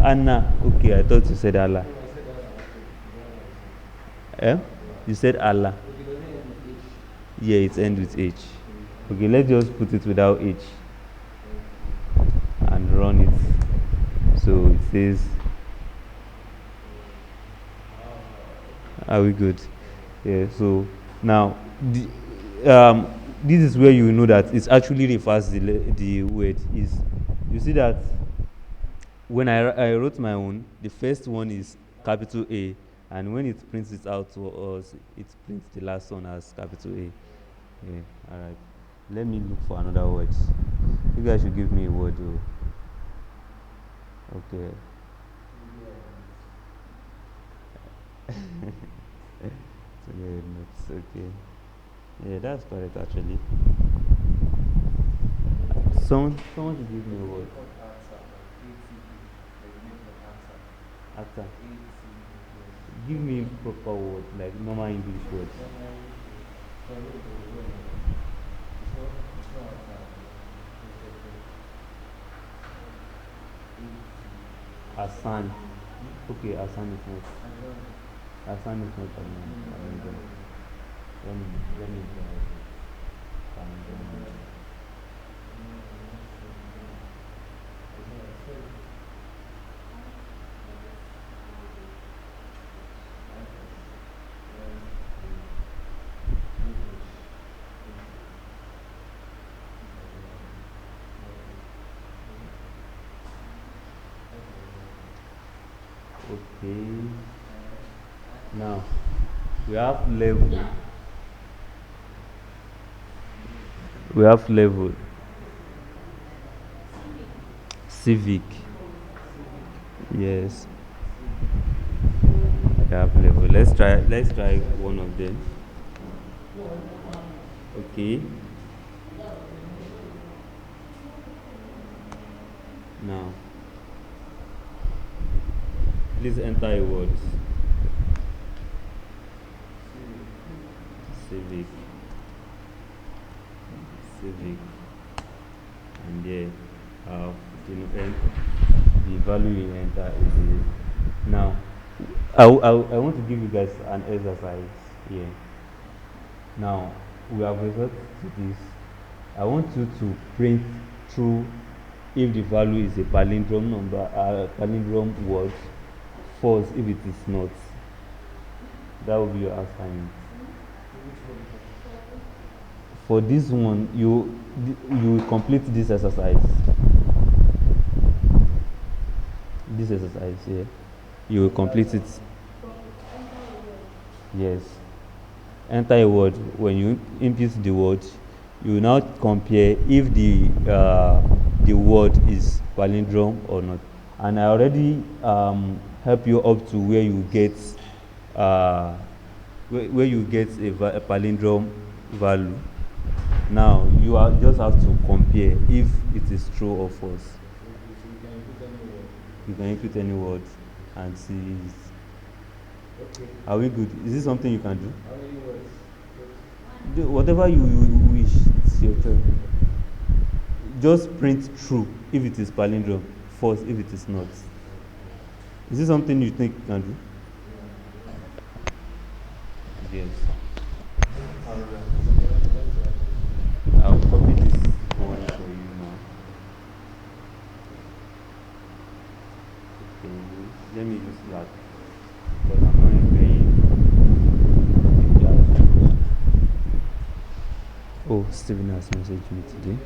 Anna. Okay, I thought you said Allah. Eh? You said Allah. Yeah, it ends with H. Okay, let's just put it without H and run it. So it says, are we good? Yeah, so now this is where you know that it actually refers the word is. You see that when I wrote my own, the first one is capital A, and when it prints it out to us, it prints the last one as capital A. Yeah, all right. Let me look for another word. You guys should give me a word. Okay. Okay. Yeah, that's correct actually. Someone should give me a word. Actor. Give me proper word, like normal English words. Asan. Okay, Asan is not. Asan is not Palindrome. Let me Okay. Now we have level. We have level. Civic. Yes. We have level. Let's try one of them. Okay. Now please enter a word. Civic. And there the value you enter is this. Now I want to give you guys an exercise here. Now we have resorted to this. I want you to print through if the value is a palindrome number, palindrome word, false if it is not. That will be your assignment. For this one, you complete this exercise. This exercise here, you will complete it. Yes. Enter a word. When you input the word, you will now compare if the word is palindrome or not. And I already help you up to where you get a palindrome value. Now you just have to compare if it is true or false. You can input any word and see. Okay. Are we good? Is this something you can do? How many words? Whatever you wish, it's your turn. Just print true if it is palindrome, false if it is not. Is this something you think you can do? Yes. I'll copy this one for you now. Okay, let me use that because I'm not entering the class. Oh, Steven has messaged me today.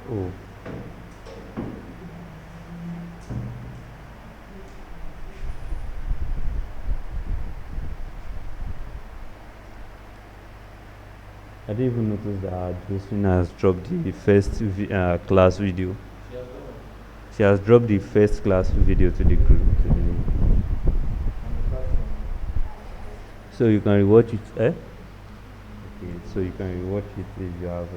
Oh. I didn't even notice that Josephine has dropped the first class video. She has dropped the first class video to the group. So you can rewatch it, eh? Okay, so you can rewatch it if you have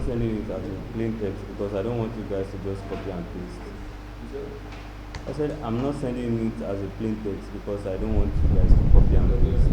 sending it as a plain text because I don't want you guys to just copy and paste. I said I'm not sending it as a plain text because I don't want you guys to copy and paste.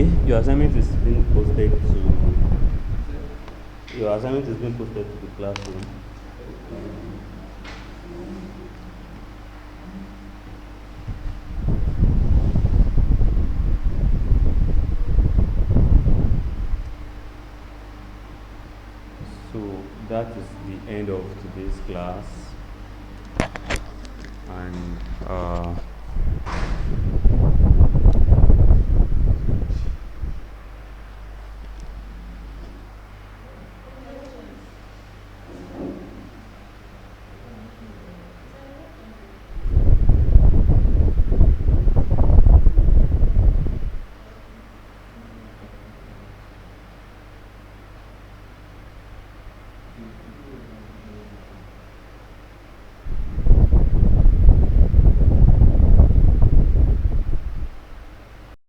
Okay, your assignment is being posted to the classroom. So that is the end of today's class, and